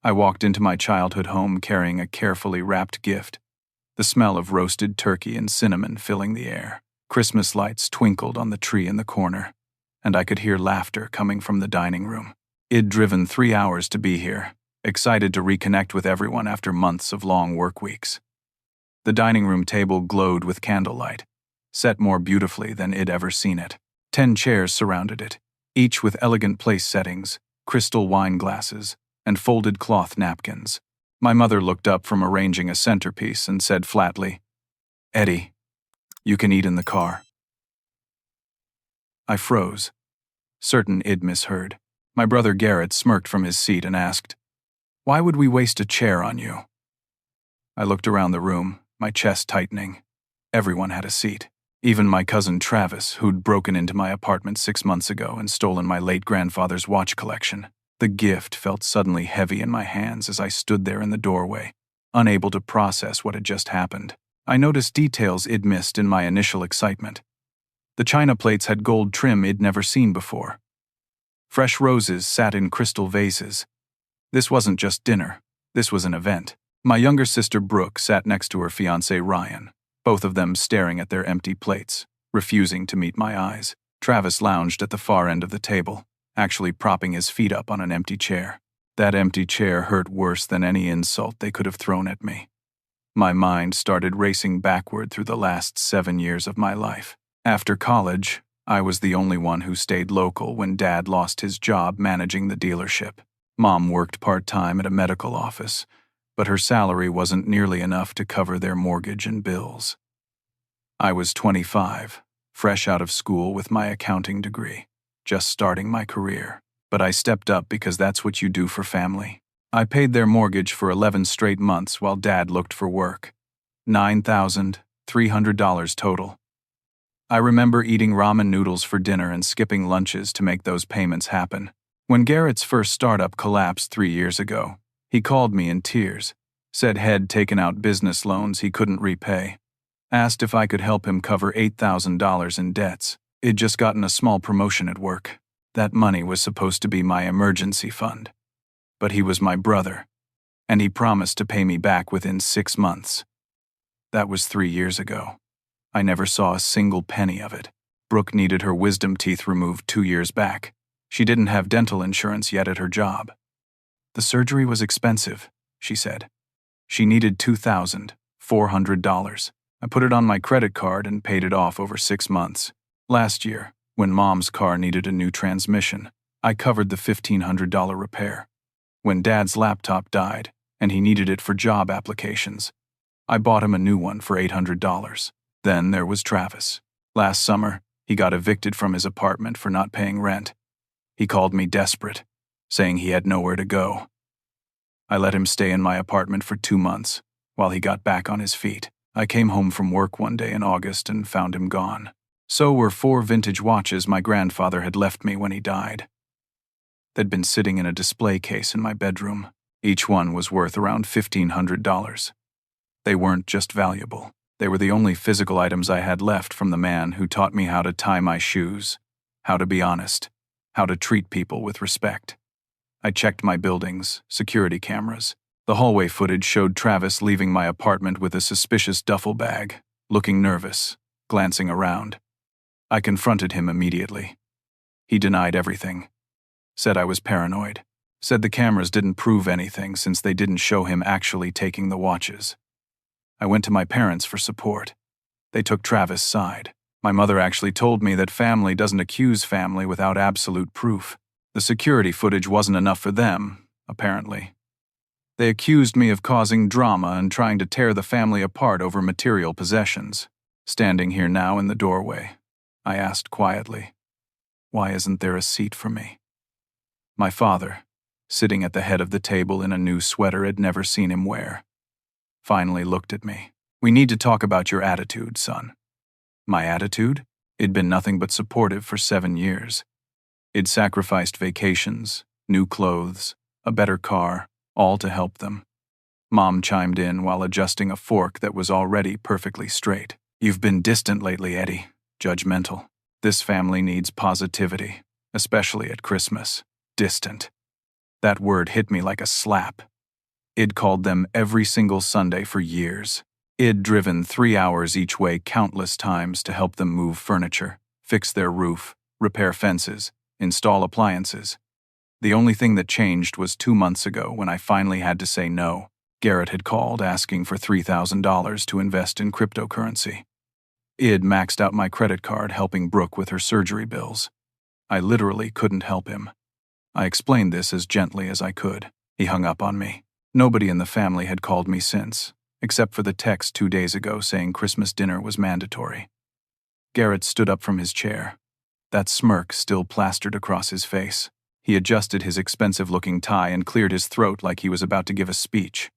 I walked into my childhood home carrying a carefully wrapped gift, the smell of roasted turkey and cinnamon filling the air. Christmas lights twinkled on the tree in the corner, and I could hear laughter coming from the dining room. I'd driven 3 hours to be here, excited to reconnect with everyone after months of long work weeks. The dining room table glowed with candlelight, set more beautifully than I'd ever seen it. 10 chairs surrounded it, each with elegant place settings, crystal wine glasses, and folded cloth napkins. My mother looked up from arranging a centerpiece and said flatly, "Eddie, you can eat in the car." I froze, certain I'd misheard. My brother Garrett smirked from his seat and asked, "Why would we waste a chair on you?" I looked around the room, my chest tightening. Everyone had a seat. Even my cousin Travis, who'd broken into my apartment 6 months ago and stolen my late grandfather's watch collection. The gift felt suddenly heavy in my hands as I stood there in the doorway, unable to process what had just happened. I noticed details I'd missed in my initial excitement. The china plates had gold trim I'd never seen before. Fresh roses sat in crystal vases. This wasn't just dinner, this was an event. My younger sister Brooke sat next to her fiancé Ryan, both of them staring at their empty plates, refusing to meet my eyes. Travis lounged at the far end of the table, actually propping his feet up on an empty chair. That empty chair hurt worse than any insult they could have thrown at me. My mind started racing backward through the last 7 years of my life. After college, I was the only one who stayed local when Dad lost his job managing the dealership. Mom worked part-time at a medical office, but her salary wasn't nearly enough to cover their mortgage and bills. I was 25, fresh out of school with my accounting degree, just starting my career. But I stepped up because that's what you do for family. I paid their mortgage for 11 straight months while Dad looked for work. $9,300 total. I remember eating ramen noodles for dinner and skipping lunches to make those payments happen. When Garrett's first startup collapsed 3 years ago, he called me in tears, said he'd taken out business loans he couldn't repay, asked if I could help him cover $8,000 in debts. He'd just gotten a small promotion at work. That money was supposed to be my emergency fund. But he was my brother, and he promised to pay me back within 6 months. That was 3 years ago. I never saw a single penny of it. Brooke needed her wisdom teeth removed 2 years back. She didn't have dental insurance yet at her job. The surgery was expensive, she said. She needed $2,400. I put it on my credit card and paid it off over 6 months. Last year, when Mom's car needed a new transmission, I covered the $1,500 repair. When Dad's laptop died, and he needed it for job applications, I bought him a new one for $800. Then there was Travis. Last summer, he got evicted from his apartment for not paying rent. He called me desperate, saying he had nowhere to go. I let him stay in my apartment for 2 months, while he got back on his feet. I came home from work one day in August and found him gone. So were 4 vintage watches my grandfather had left me when he died. They'd been sitting in a display case in my bedroom. Each one was worth around $1,500. They weren't just valuable. They were the only physical items I had left from the man who taught me how to tie my shoes, how to be honest, how to treat people with respect. I checked my buildings, security cameras. The hallway footage showed Travis leaving my apartment with a suspicious duffel bag, looking nervous, glancing around. I confronted him immediately. He denied everything. Said I was paranoid. Said the cameras didn't prove anything since they didn't show him actually taking the watches. I went to my parents for support. They took Travis' side. My mother actually told me that family doesn't accuse family without absolute proof. The security footage wasn't enough for them, apparently. They accused me of causing drama and trying to tear the family apart over material possessions. Standing here now in the doorway, I asked quietly, "Why isn't there a seat for me?" My father, sitting at the head of the table in a new sweater I'd never seen him wear, finally looked at me. "We need to talk about your attitude, son." My attitude? It'd been nothing but supportive for 7 years. It'd sacrificed vacations, new clothes, a better car, all to help them. Mom chimed in while adjusting a fork that was already perfectly straight. "You've been distant lately, Eddie. Judgmental. This family needs positivity, especially at Christmas. Distant." That word hit me like a slap. Id called them every single Sunday for years. Id driven 3 hours each way countless times to help them move furniture, fix their roof, repair fences, install appliances. The only thing that changed was 2 months ago when I finally had to say no. Garrett had called asking for $3,000 to invest in cryptocurrency. Id maxed out my credit card helping Brooke with her surgery bills. I literally couldn't help him. I explained this as gently as I could. He hung up on me. Nobody in the family had called me since, except for the text 2 days ago saying Christmas dinner was mandatory. Garrett stood up from his chair, that smirk still plastered across his face. He adjusted his expensive-looking tie and cleared his throat like he was about to give a speech.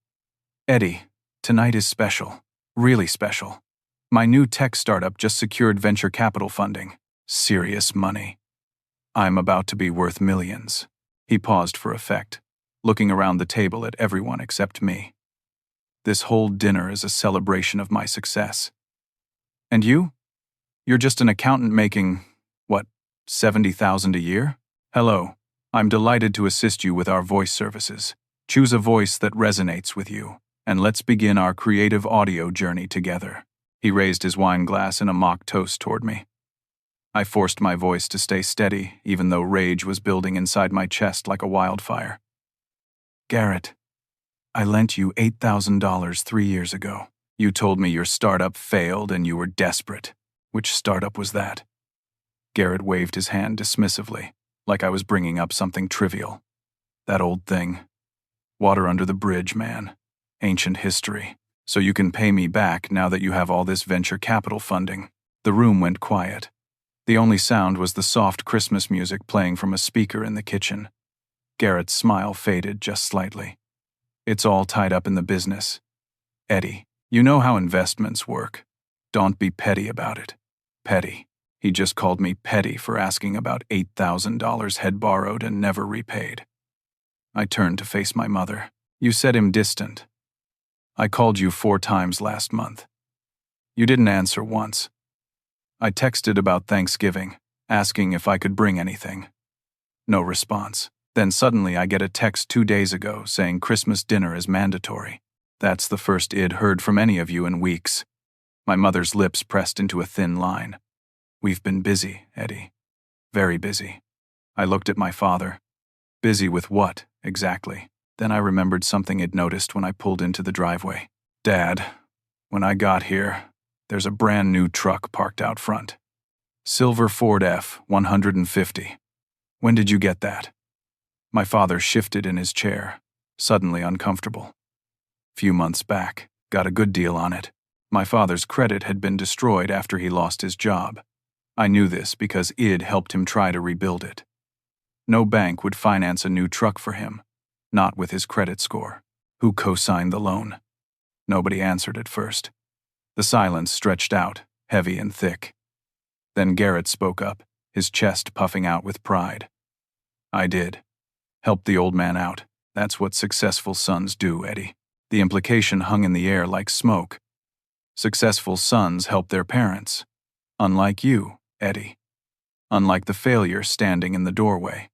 Eddie, tonight is special. Really special. My new tech startup just secured venture capital funding. Serious money. I'm about to be worth millions. He paused for effect, looking around the table at everyone except me. This whole dinner is a celebration of my success. And you? You're just an accountant making, what, $70,000 a year? Hello, I'm delighted to assist you with our voice services. Choose a voice that resonates with you, and let's begin our creative audio journey together. He raised his wine glass in a mock toast toward me. I forced my voice to stay steady, even though rage was building inside my chest like a wildfire. Garrett, I lent you $8,000 3 years ago. You told me your startup failed and you were desperate. Which startup was that? Garrett waved his hand dismissively, like I was bringing up something trivial. That old thing. Water under the bridge, man. Ancient history. So you can pay me back now that you have all this venture capital funding. The room went quiet. The only sound was the soft Christmas music playing from a speaker in the kitchen. Garrett's smile faded just slightly. It's all tied up in the business. Eddie, you know how investments work. Don't be petty about it. Petty. He just called me petty for asking about $8,000 had borrowed and never repaid. I turned to face my mother. You said him distant. I called you 4 times last month. You didn't answer once. I texted about Thanksgiving, asking if I could bring anything. No response. Then suddenly I get a text 2 days ago saying Christmas dinner is mandatory. That's the first Id heard from any of you in weeks. My mother's lips pressed into a thin line. We've been busy, Eddie. Very busy. I looked at my father. Busy with what, exactly? Then I remembered something I'd noticed when I pulled into the driveway. Dad, when I got here, there's a brand new truck parked out front. Silver Ford F-150. When did you get that? My father shifted in his chair, suddenly uncomfortable. Few months back, got a good deal on it. My father's credit had been destroyed after he lost his job. I knew this because Id helped him try to rebuild it. No bank would finance a new truck for him, not with his credit score. Who co-signed the loan? Nobody answered at first. The silence stretched out, heavy and thick. Then Garrett spoke up, his chest puffing out with pride. I did. Helped the old man out. That's what successful sons do, Eddie. The implication hung in the air like smoke. Successful sons help their parents. Unlike you, Eddie. Unlike the failure standing in the doorway.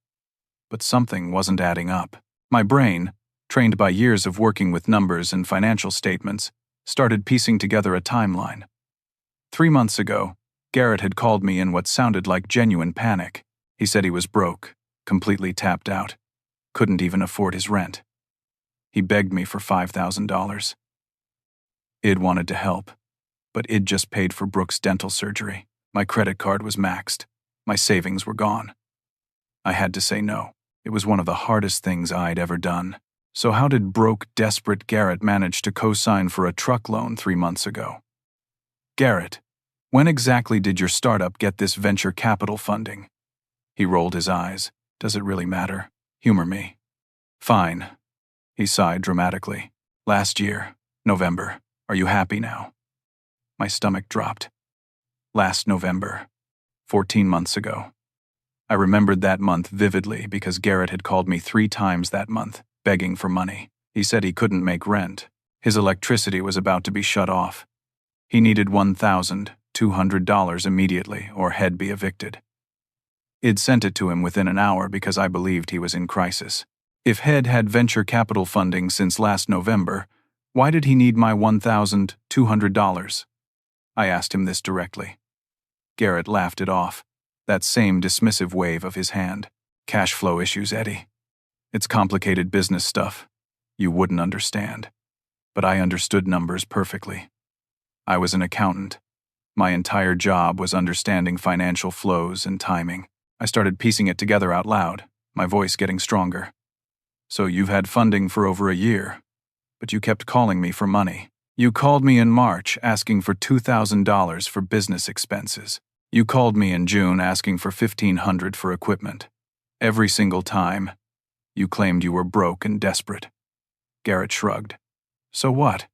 But something wasn't adding up. My brain, trained by years of working with numbers and financial statements, started piecing together a timeline. 3 months ago, Garrett had called me in what sounded like genuine panic. He said he was broke, completely tapped out, couldn't even afford his rent. He begged me for $5,000. Id wanted to help, but Id just paid for Brooke's dental surgery. My credit card was maxed. My savings were gone. I had to say no. It was one of the hardest things I'd ever done. So how did broke, desperate Garrett manage to co-sign for a truck loan 3 months ago? Garrett, when exactly did your startup get this venture capital funding? He rolled his eyes. Does it really matter? Humor me. Fine. He sighed dramatically. Last year, November. Are you happy now? My stomach dropped. Last November. 14 months ago. I remembered that month vividly because Garrett had called me 3 times that month, begging for money. He said he couldn't make rent. His electricity was about to be shut off. He needed $1,200 immediately or he'd be evicted. I'd sent it to him within an hour because I believed he was in crisis. If Head had venture capital funding since last November, why did he need my $1,200? I asked him this directly. Garrett laughed it off, that same dismissive wave of his hand. Cash flow issues, Eddie. It's complicated business stuff. You wouldn't understand. But I understood numbers perfectly. I was an accountant. My entire job was understanding financial flows and timing. I started piecing it together out loud, my voice getting stronger. So you've had funding for over a year, but you kept calling me for money. You called me in March asking for $2,000 for business expenses. You called me in June asking for $1,500 for equipment. Every single time, you claimed you were broke and desperate. Garrett shrugged. So what?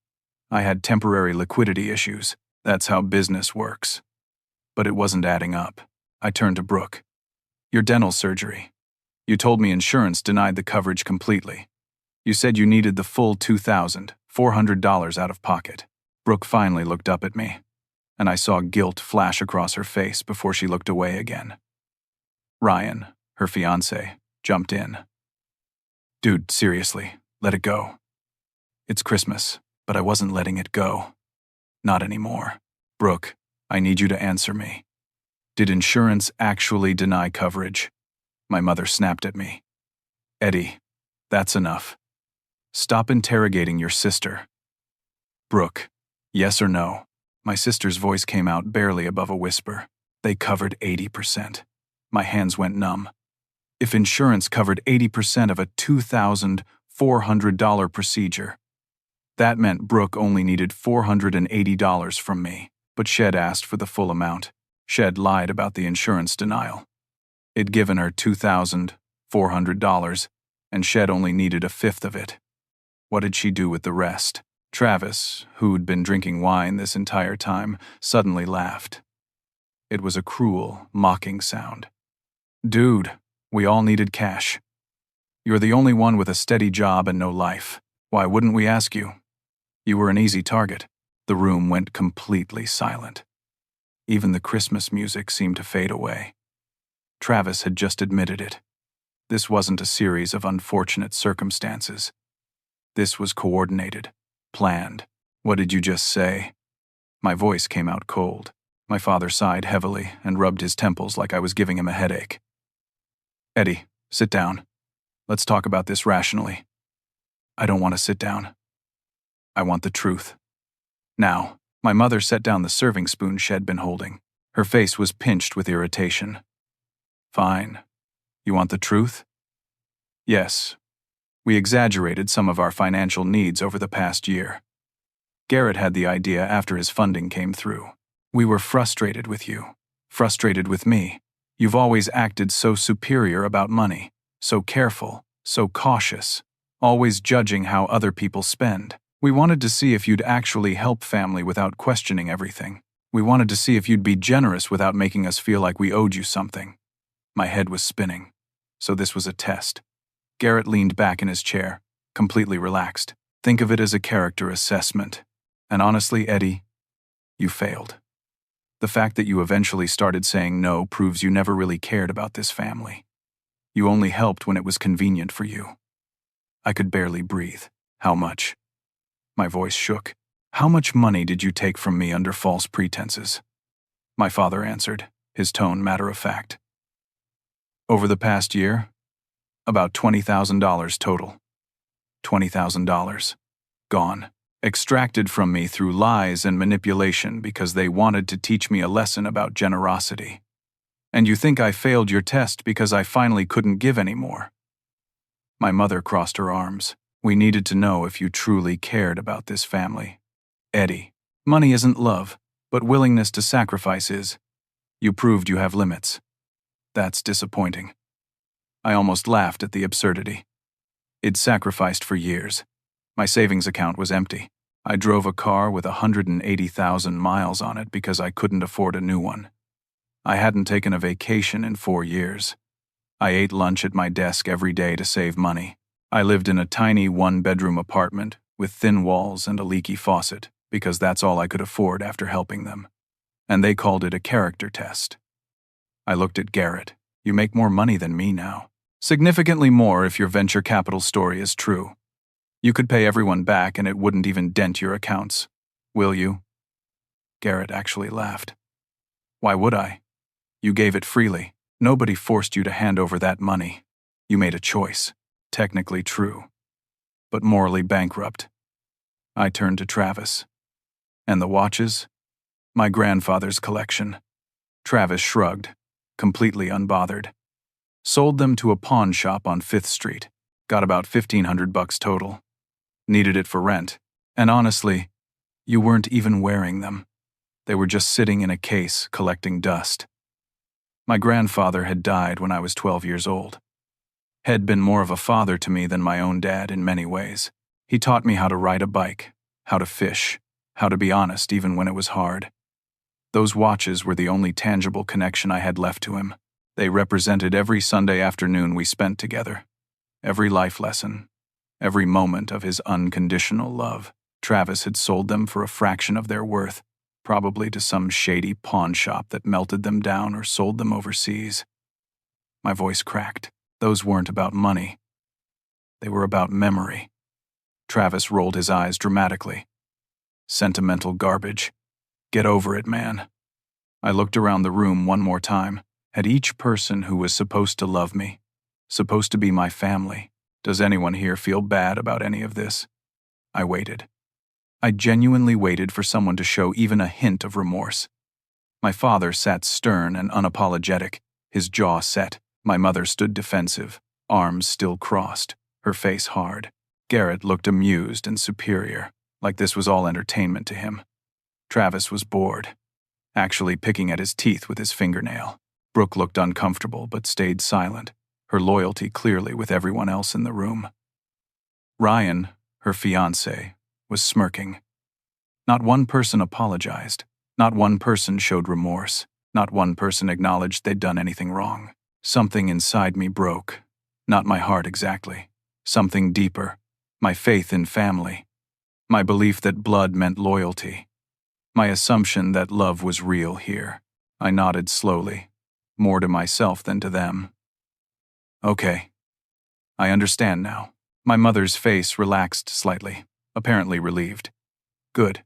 I had temporary liquidity issues. That's how business works. But it wasn't adding up. I turned to Brooke. Your dental surgery. You told me insurance denied the coverage completely. You said you needed the full $2,400 out of pocket. Brooke finally looked up at me, and I saw guilt flash across her face before she looked away again. Ryan, her fiancé, jumped in. Dude, seriously, let it go. It's Christmas, but I wasn't letting it go. Not anymore. Brooke, I need you to answer me. Did insurance actually deny coverage? My mother snapped at me. Eddie, that's enough. Stop interrogating your sister. Brooke, yes or no? My sister's voice came out barely above a whisper. They covered 80%. My hands went numb. If insurance covered 80% of a $2,400 procedure, that meant Brooke only needed $480 from me, but Shed asked for the full amount. Shed lied about the insurance denial. It'd given her $2,400, and Shed only needed a fifth of it. What did she do with the rest? Travis, who'd been drinking wine this entire time, suddenly laughed. It was a cruel, mocking sound. Dude, we all needed cash. You're the only one with a steady job and no life. Why wouldn't we ask you? You were an easy target. The room went completely silent. Even the Christmas music seemed to fade away. Travis had just admitted it. This wasn't a series of unfortunate circumstances. This was coordinated, planned. What did you just say? My voice came out cold. My father sighed heavily and rubbed his temples like I was giving him a headache. Eddie, sit down. Let's talk about this rationally. I don't want to sit down. I want the truth. Now, my mother set down the serving spoon Shed been holding. Her face was pinched with irritation. Fine. You want the truth? Yes. We exaggerated some of our financial needs over the past year. Garrett had the idea after his funding came through. We were frustrated with you. Frustrated with me. You've always acted so superior about money. So careful. So cautious. Always judging how other people spend. We wanted to see if you'd actually help family without questioning everything. We wanted to see if you'd be generous without making us feel like we owed you something. My head was spinning. So this was a test. Garrett leaned back in his chair, completely relaxed. Think of it as a character assessment. And honestly, Eddie, you failed. The fact that you eventually started saying no proves you never really cared about this family. You only helped when it was convenient for you. I could barely breathe. How much? My voice shook. How much money did you take from me under false pretenses? My father answered, his tone matter-of-fact. Over the past year, about $20,000 total. $20,000. Gone. Extracted from me through lies and manipulation because they wanted to teach me a lesson about generosity. And you think I failed your test because I finally couldn't give anymore. My mother crossed her arms. We needed to know if you truly cared about this family. Eddie, money isn't love, but willingness to sacrifice is. You proved you have limits. That's disappointing. I almost laughed at the absurdity. I'd sacrificed for years. My savings account was empty. I drove a car with 180,000 miles on it because I couldn't afford a new one. I hadn't taken a vacation in 4 years. I ate lunch at my desk every day to save money. I lived in a tiny one-bedroom apartment with thin walls and a leaky faucet because that's all I could afford after helping them. And they called it a character test. I looked at Garrett. You make more money than me now. Significantly more if your venture capital story is true. You could pay everyone back and it wouldn't even dent your accounts. Will you? Garrett actually laughed. Why would I? You gave it freely. Nobody forced you to hand over that money. You made a choice. Technically true, but morally bankrupt. I turned to Travis. And the watches? My grandfather's collection. Travis shrugged, completely unbothered. Sold them to a pawn shop on 5th Street. Got about $1,500 total. Needed it for rent. And honestly, you weren't even wearing them. They were just sitting in a case collecting dust. My grandfather had died when I was 12 years old. Had been more of a father to me than my own dad in many ways. He taught me how to ride a bike, how to fish, how to be honest even when it was hard. Those watches were the only tangible connection I had left to him. They represented every Sunday afternoon we spent together. Every life lesson. Every moment of his unconditional love. Travis had sold them for a fraction of their worth, probably to some shady pawn shop that melted them down or sold them overseas. My voice cracked. Those weren't about money. They were about memory. Travis rolled his eyes dramatically. Sentimental garbage. Get over it, man. I looked around the room one more time, at each person who was supposed to love me, supposed to be my family. Does anyone here feel bad about any of this? I waited. I genuinely waited for someone to show even a hint of remorse. My father sat stern and unapologetic, his jaw set. My mother stood defensive, arms still crossed, her face hard. Garrett looked amused and superior, like this was all entertainment to him. Travis was bored, actually picking at his teeth with his fingernail. Brooke looked uncomfortable but stayed silent, her loyalty clearly with everyone else in the room. Ryan, her fiancé, was smirking. Not one person apologized. Not one person showed remorse. Not one person acknowledged they'd done anything wrong. Something inside me broke. Not my heart exactly. Something deeper. My faith in family. My belief that blood meant loyalty. My assumption that love was real here. I nodded slowly, more to myself than to them. Okay. I understand now. My mother's face relaxed slightly, apparently relieved. Good.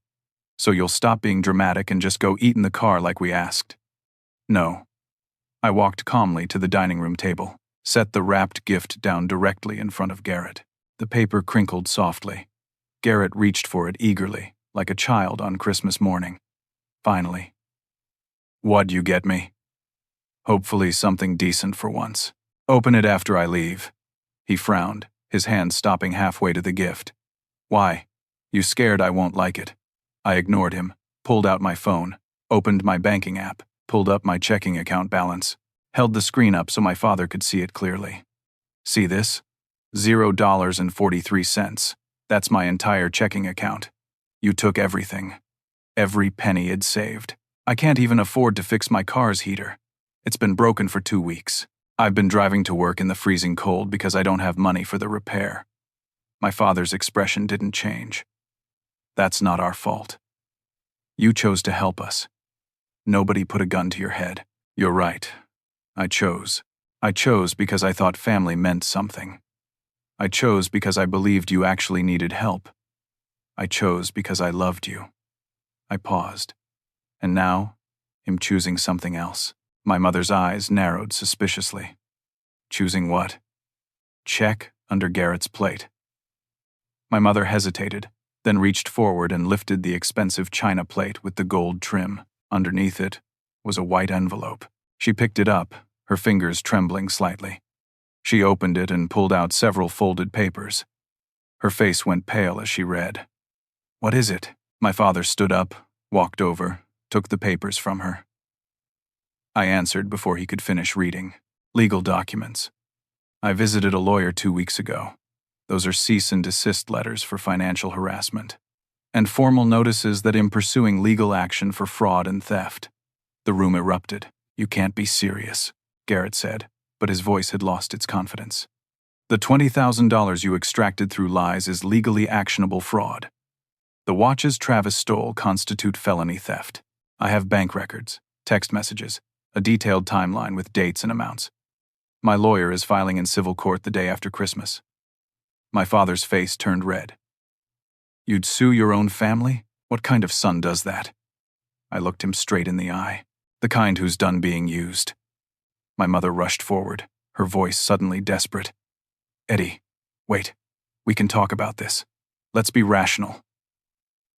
So you'll stop being dramatic and just go eat in the car like we asked? No. I walked calmly to the dining room table, set the wrapped gift down directly in front of Garrett. The paper crinkled softly. Garrett reached for it eagerly, like a child on Christmas morning. Finally. What'd you get me? Hopefully something decent for once. Open it after I leave. He frowned, his hand stopping halfway to the gift. Why? You scared I won't like it? I ignored him, pulled out my phone, opened my banking app, pulled up my checking account balance, held the screen up so my father could see it clearly. See this? $0.43. That's my entire checking account. You took everything. Every penny it saved. I can't even afford to fix my car's heater. It's been broken for 2 weeks. I've been driving to work in the freezing cold because I don't have money for the repair. My father's expression didn't change. That's not our fault. You chose to help us. Nobody put a gun to your head. You're right. I chose. I chose because I thought family meant something. I chose because I believed you actually needed help. I chose because I loved you. I paused. And now, I'm choosing something else. My mother's eyes narrowed suspiciously. Choosing what? Check under Garrett's plate. My mother hesitated, then reached forward and lifted the expensive china plate with the gold trim. Underneath it was a white envelope. She picked it up, her fingers trembling slightly. She opened it and pulled out several folded papers. Her face went pale as she read. What is it? My father stood up, walked over, took the papers from her. I answered before he could finish reading. Legal documents. I visited a lawyer 2 weeks ago. Those are cease and desist letters for financial harassment, and formal notices that I'm pursuing legal action for fraud and theft. The room erupted. You can't be serious, Garrett said, but his voice had lost its confidence. The $20,000 you extracted through lies is legally actionable fraud. The watches Travis stole constitute felony theft. I have bank records, text messages, a detailed timeline with dates and amounts. My lawyer is filing in civil court the day after Christmas. My father's face turned red. You'd sue your own family? What kind of son does that? I looked him straight in the eye. The kind who's done being used. My mother rushed forward, her voice suddenly desperate. Eddie, wait. We can talk about this. Let's be rational.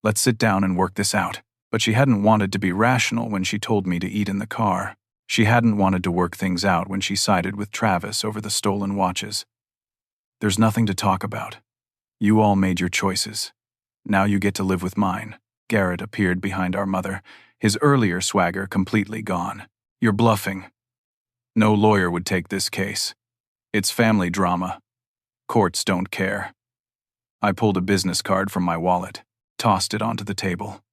Let's sit down and work this out. But she hadn't wanted to be rational when she told me to eat in the car. She hadn't wanted to work things out when she sided with Travis over the stolen watches. There's nothing to talk about. You all made your choices. Now you get to live with mine. Garrett appeared behind our mother, his earlier swagger completely gone. You're bluffing. No lawyer would take this case. It's family drama. Courts don't care. I pulled a business card from my wallet, tossed it onto the table.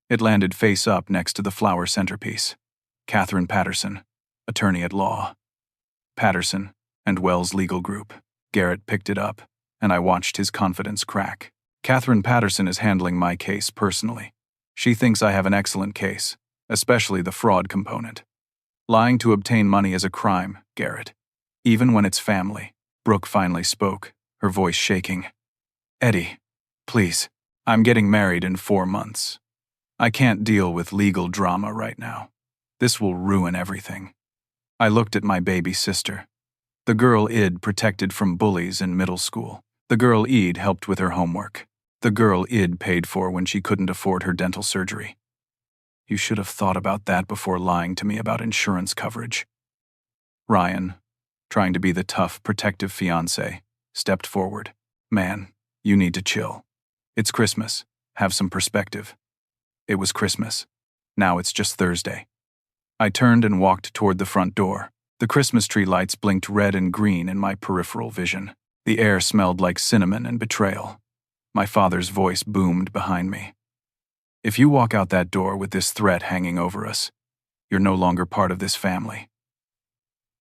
It landed face up next to the flower centerpiece. Catherine Patterson, attorney at law. Patterson and Wells Legal Group. Garrett picked it up, and I watched his confidence crack. Catherine Patterson is handling my case personally. She thinks I have an excellent case, especially the fraud component. Lying to obtain money is a crime, Garrett. Even when it's family. Brooke finally spoke, her voice shaking. Eddie, please. I'm getting married in 4 months. I can't deal with legal drama right now. This will ruin everything. I looked at my baby sister. The girl Id protected from bullies in middle school. The girl Id helped with her homework. The girl Id paid for when she couldn't afford her dental surgery. You should have thought about that before lying to me about insurance coverage. Ryan, trying to be the tough, protective fiancé, stepped forward. Man, you need to chill. It's Christmas. Have some perspective. It was Christmas. Now it's just Thursday. I turned and walked toward the front door. The Christmas tree lights blinked red and green in my peripheral vision. The air smelled like cinnamon and betrayal. My father's voice boomed behind me. If you walk out that door with this threat hanging over us, you're no longer part of this family.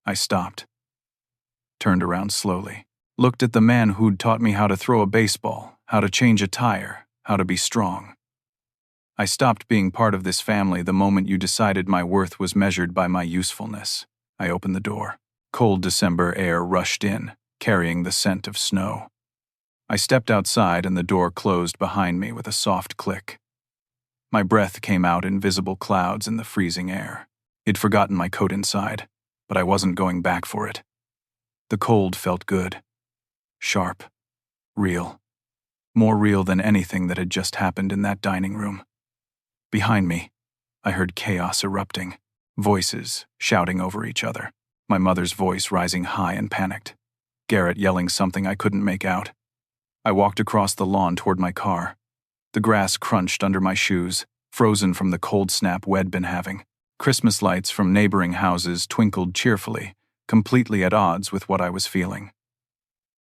I stopped, turned around slowly, looked at the man who'd taught me how to throw a baseball, how to change a tire, how to be strong. I stopped being part of this family the moment you decided my worth was measured by my usefulness. I opened the door. Cold December air rushed in, carrying the scent of snow. I stepped outside and the door closed behind me with a soft click. My breath came out in visible clouds in the freezing air. I'd forgotten my coat inside, but I wasn't going back for it. The cold felt good. Sharp. Real. More real than anything that had just happened in that dining room. Behind me, I heard chaos erupting, voices shouting over each other, my mother's voice rising high and panicked, Garrett yelling something I couldn't make out. I walked across the lawn toward my car. The grass crunched under my shoes, frozen from the cold snap we'd been having. Christmas lights from neighboring houses twinkled cheerfully, completely at odds with what I was feeling.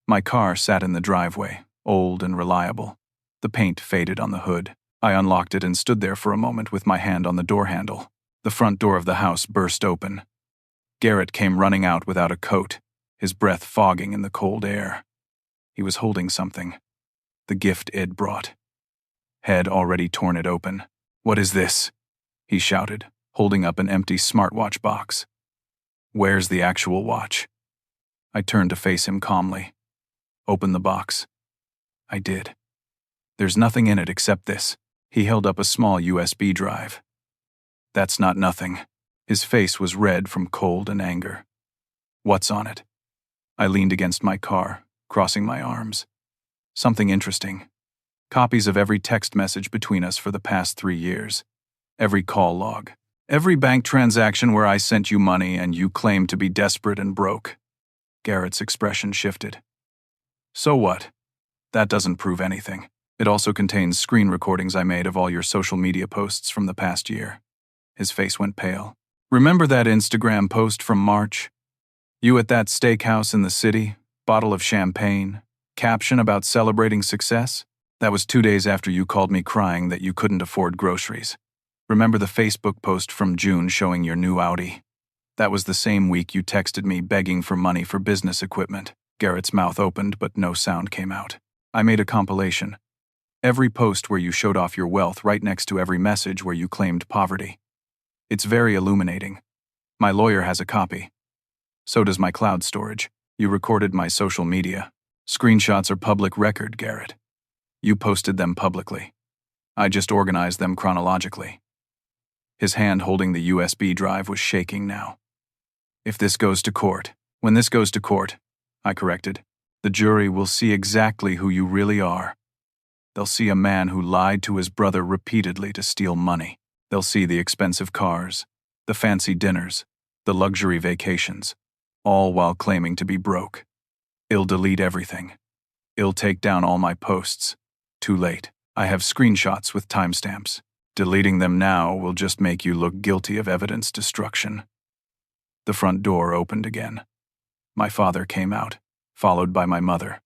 My car sat in the driveway, old and reliable. The paint faded on the hood. I unlocked it and stood there for a moment with my hand on the door handle. The front door of the house burst open. Garrett came running out without a coat, his breath fogging in the cold air. He was holding something. The gift Id brought. Had already torn it open. What is this? He shouted, holding up an empty smartwatch box. Where's the actual watch? I turned to face him calmly. Open the box. I did. There's nothing in it except this. He held up a small USB drive. That's not nothing. His face was red from cold and anger. What's on it? I leaned against my car, crossing my arms. Something interesting. Copies of every text message between us for the past 3 years. Every call log. Every bank transaction where I sent you money and you claimed to be desperate and broke. Garrett's expression shifted. So what? That doesn't prove anything. It also contains screen recordings I made of all your social media posts from the past year. His face went pale. Remember that Instagram post from March? You at that steakhouse in the city, bottle of champagne, caption about celebrating success? That was 2 days after you called me crying that you couldn't afford groceries. Remember the Facebook post from June showing your new Audi? That was the same week you texted me begging for money for business equipment. Garrett's mouth opened, but no sound came out. I made a compilation. Every post where you showed off your wealth right next to every message where you claimed poverty. It's very illuminating. My lawyer has a copy. So does my cloud storage. You recorded my social media. Screenshots are public record, Garrett. You posted them publicly. I just organized them chronologically. His hand holding the USB drive was shaking now. If this goes to court, when this goes to court, I corrected, the jury will see exactly who you really are. They'll see a man who lied to his brother repeatedly to steal money. They'll see the expensive cars, the fancy dinners, the luxury vacations, all while claiming to be broke. I'll delete everything. I'll take down all my posts. Too late. I have screenshots with timestamps. Deleting them now will just make you look guilty of evidence destruction. The front door opened again. My father came out, followed by my mother.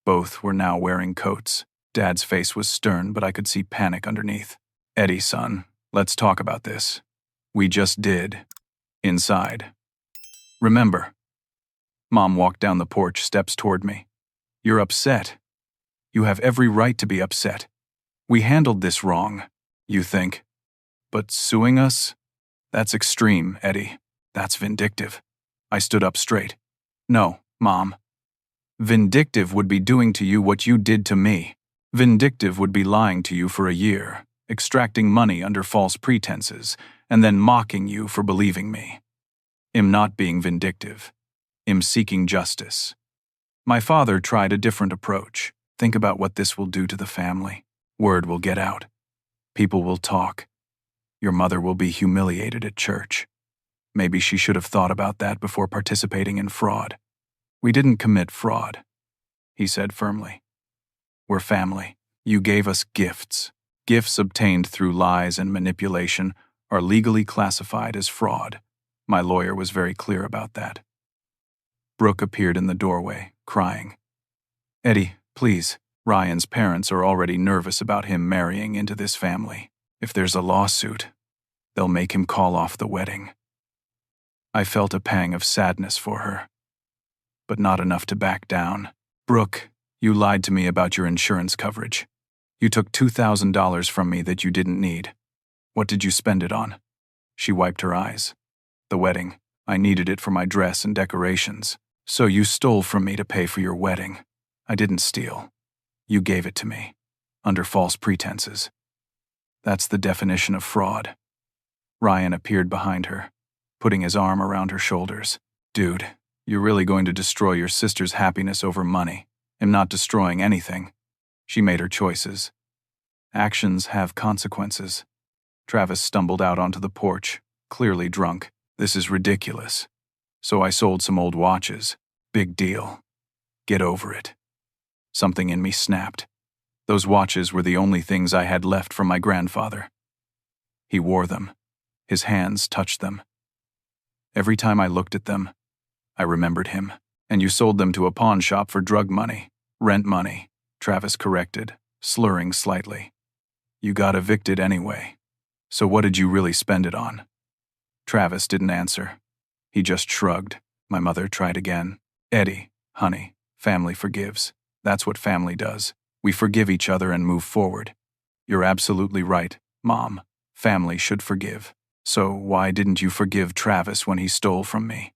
Both were now wearing coats. Dad's face was stern, but I could see panic underneath. Eddie, son, let's talk about this. We just did. Inside. Remember. Mom walked down the porch steps toward me. You're upset. You have every right to be upset. We handled this wrong, you think. But suing us? That's extreme, Eddie. That's vindictive. I stood up straight. No, Mom. Vindictive would be doing to you what you did to me. Vindictive would be lying to you for a year, extracting money under false pretenses, and then mocking you for believing me. I'm not being vindictive. I'm seeking justice. My father tried a different approach. Think about what this will do to the family. Word will get out. People will talk. Your mother will be humiliated at church. Maybe she should have thought about that before participating in fraud. We didn't commit fraud, he said firmly. We're family. You gave us gifts. Gifts obtained through lies and manipulation are legally classified as fraud. My lawyer was very clear about that. Brooke appeared in the doorway, crying. Eddie, please. Ryan's parents are already nervous about him marrying into this family. If there's a lawsuit, they'll make him call off the wedding. I felt a pang of sadness for her, but not enough to back down. Brooke, you lied to me about your insurance coverage. You took $2,000 from me that you didn't need. What did you spend it on? She wiped her eyes. The wedding. I needed it for my dress and decorations. So you stole from me to pay for your wedding. I didn't steal. You gave it to me, under false pretenses. That's the definition of fraud. Ryan appeared behind her, putting his arm around her shoulders. Dude, you're really going to destroy your sister's happiness over money. I'm not destroying anything. She made her choices. Actions have consequences. Travis stumbled out onto the porch, clearly drunk. This is ridiculous. So I sold some old watches. Big deal. Get over it. Something in me snapped. Those watches were the only things I had left from my grandfather. He wore them. His hands touched them. Every time I looked at them, I remembered him. And you sold them to a pawn shop for drug money. Rent money, Travis corrected, slurring slightly. You got evicted anyway. So what did you really spend it on? Travis didn't answer. He just shrugged. My mother tried again. Eddie, honey, family forgives. That's what family does. We forgive each other and move forward. You're absolutely right, Mom. Family should forgive. So why didn't you forgive Travis when he stole from me?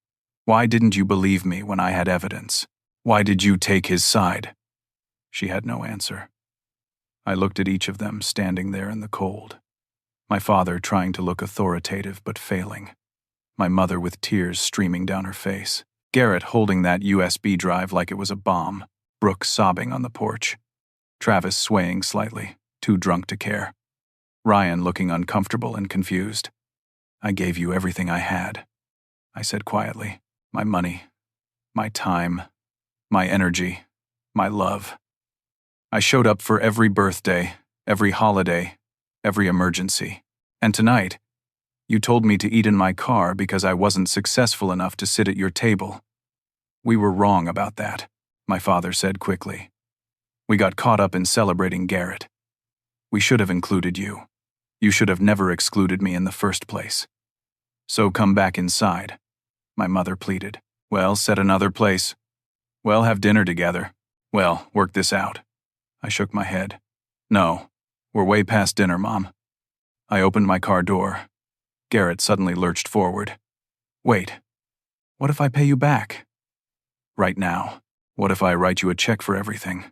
Why didn't you believe me when I had evidence? Why did you take his side? She had no answer. I looked at each of them standing there in the cold. My father trying to look authoritative but failing. My mother with tears streaming down her face. Garrett holding that USB drive like it was a bomb. Brooke sobbing on the porch. Travis swaying slightly, too drunk to care. Ryan looking uncomfortable and confused. I gave you everything I had, I said quietly. My money, my time, my energy, my love. I showed up for every birthday, every holiday, every emergency. And tonight, you told me to eat in my car because I wasn't successful enough to sit at your table. We were wrong about that, my father said quickly. We got caught up in celebrating Garrett. We should have included you. You should have never excluded me in the first place. So come back inside, my mother pleaded. Well, set another place. Well, have dinner together. Well, work this out. I shook my head. No, we're way past dinner, Mom. I opened my car door. Garrett suddenly lurched forward. Wait. What if I pay you back? Right now. What if I write you a check for everything?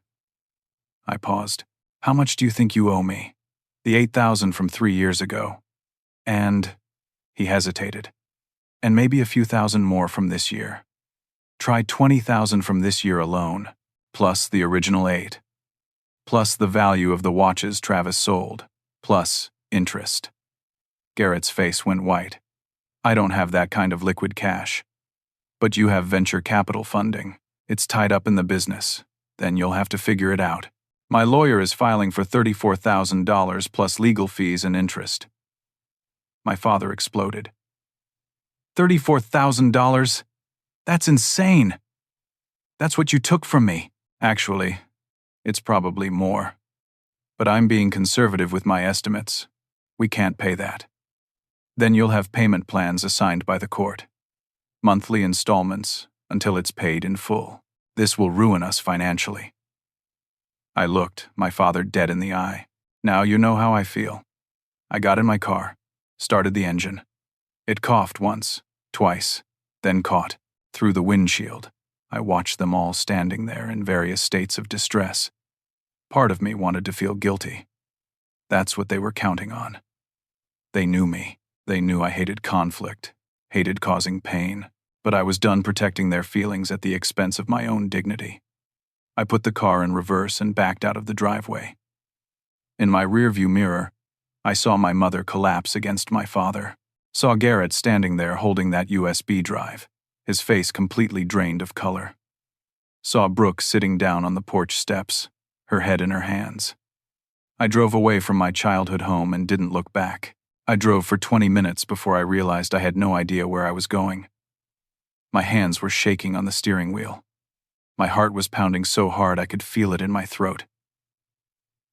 I paused. How much do you think you owe me? The 8,000 from 3 years ago. And, he hesitated. And maybe a few thousand more from this year. Try 20,000 from this year alone, plus the original 8. Plus the value of the watches Travis sold, plus interest. Garrett's face went white. I don't have that kind of liquid cash. But you have venture capital funding. It's tied up in the business. Then you'll have to figure it out. My lawyer is filing for $34,000 plus legal fees and interest. My father exploded. $34,000? That's insane. That's what you took from me. Actually, it's probably more. But I'm being conservative with my estimates. We can't pay that. Then you'll have payment plans assigned by the court. Monthly installments until it's paid in full. This will ruin us financially. I looked, my father dead in the eye. Now you know how I feel. I got in my car, started the engine. It coughed once, twice, then caught. Through the windshield, I watched them all standing there in various states of distress. Part of me wanted to feel guilty. That's what they were counting on. They knew me. They knew I hated conflict, hated causing pain, but I was done protecting their feelings at the expense of my own dignity. I put the car in reverse and backed out of the driveway. In my rearview mirror, I saw my mother collapse against my father. Saw Garrett standing there holding that USB drive, his face completely drained of color. Saw Brooke sitting down on the porch steps, her head in her hands. I drove away from my childhood home and didn't look back. I drove for 20 minutes before I realized I had no idea where I was going. My hands were shaking on the steering wheel. My heart was pounding so hard I could feel it in my throat.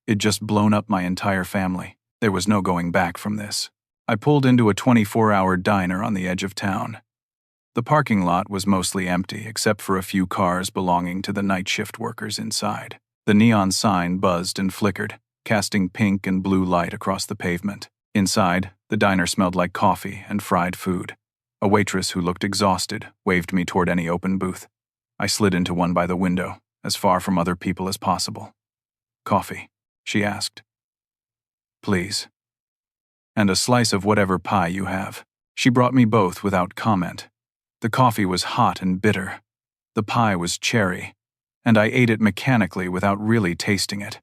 It'd just blown up my entire family. There was no going back from this. I pulled into a 24-hour diner on the edge of town. The parking lot was mostly empty except for a few cars belonging to the night shift workers inside. The neon sign buzzed and flickered, casting pink and blue light across the pavement. Inside, the diner smelled like coffee and fried food. A waitress who looked exhausted waved me toward any open booth. I slid into one by the window, as far from other people as possible. Coffee, she asked. Please. And a slice of whatever pie you have. She brought me both without comment. The coffee was hot and bitter. The pie was cherry, and I ate it mechanically without really tasting it.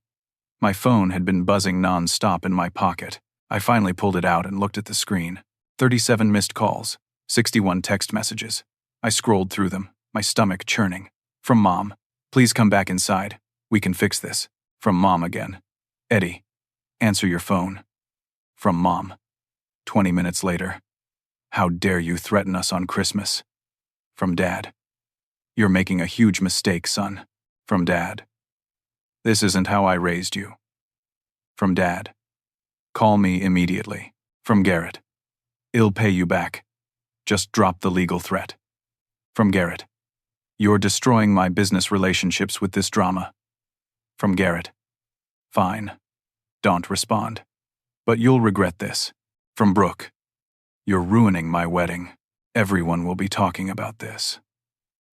My phone had been buzzing non-stop in my pocket. I finally pulled it out and looked at the screen. 37 missed calls, 61 text messages. I scrolled through them, my stomach churning. From Mom, please come back inside. We can fix this. From Mom again. Eddie, answer your phone. From Mom. 20 minutes later. How dare you threaten us on Christmas? From Dad. You're making a huge mistake, son. From Dad. This isn't how I raised you. From Dad. Call me immediately. From Garrett. I'll pay you back. Just drop the legal threat. From Garrett. You're destroying my business relationships with this drama. From Garrett. Fine. Don't respond. But you'll regret this. From Brooke. You're ruining my wedding. Everyone will be talking about this.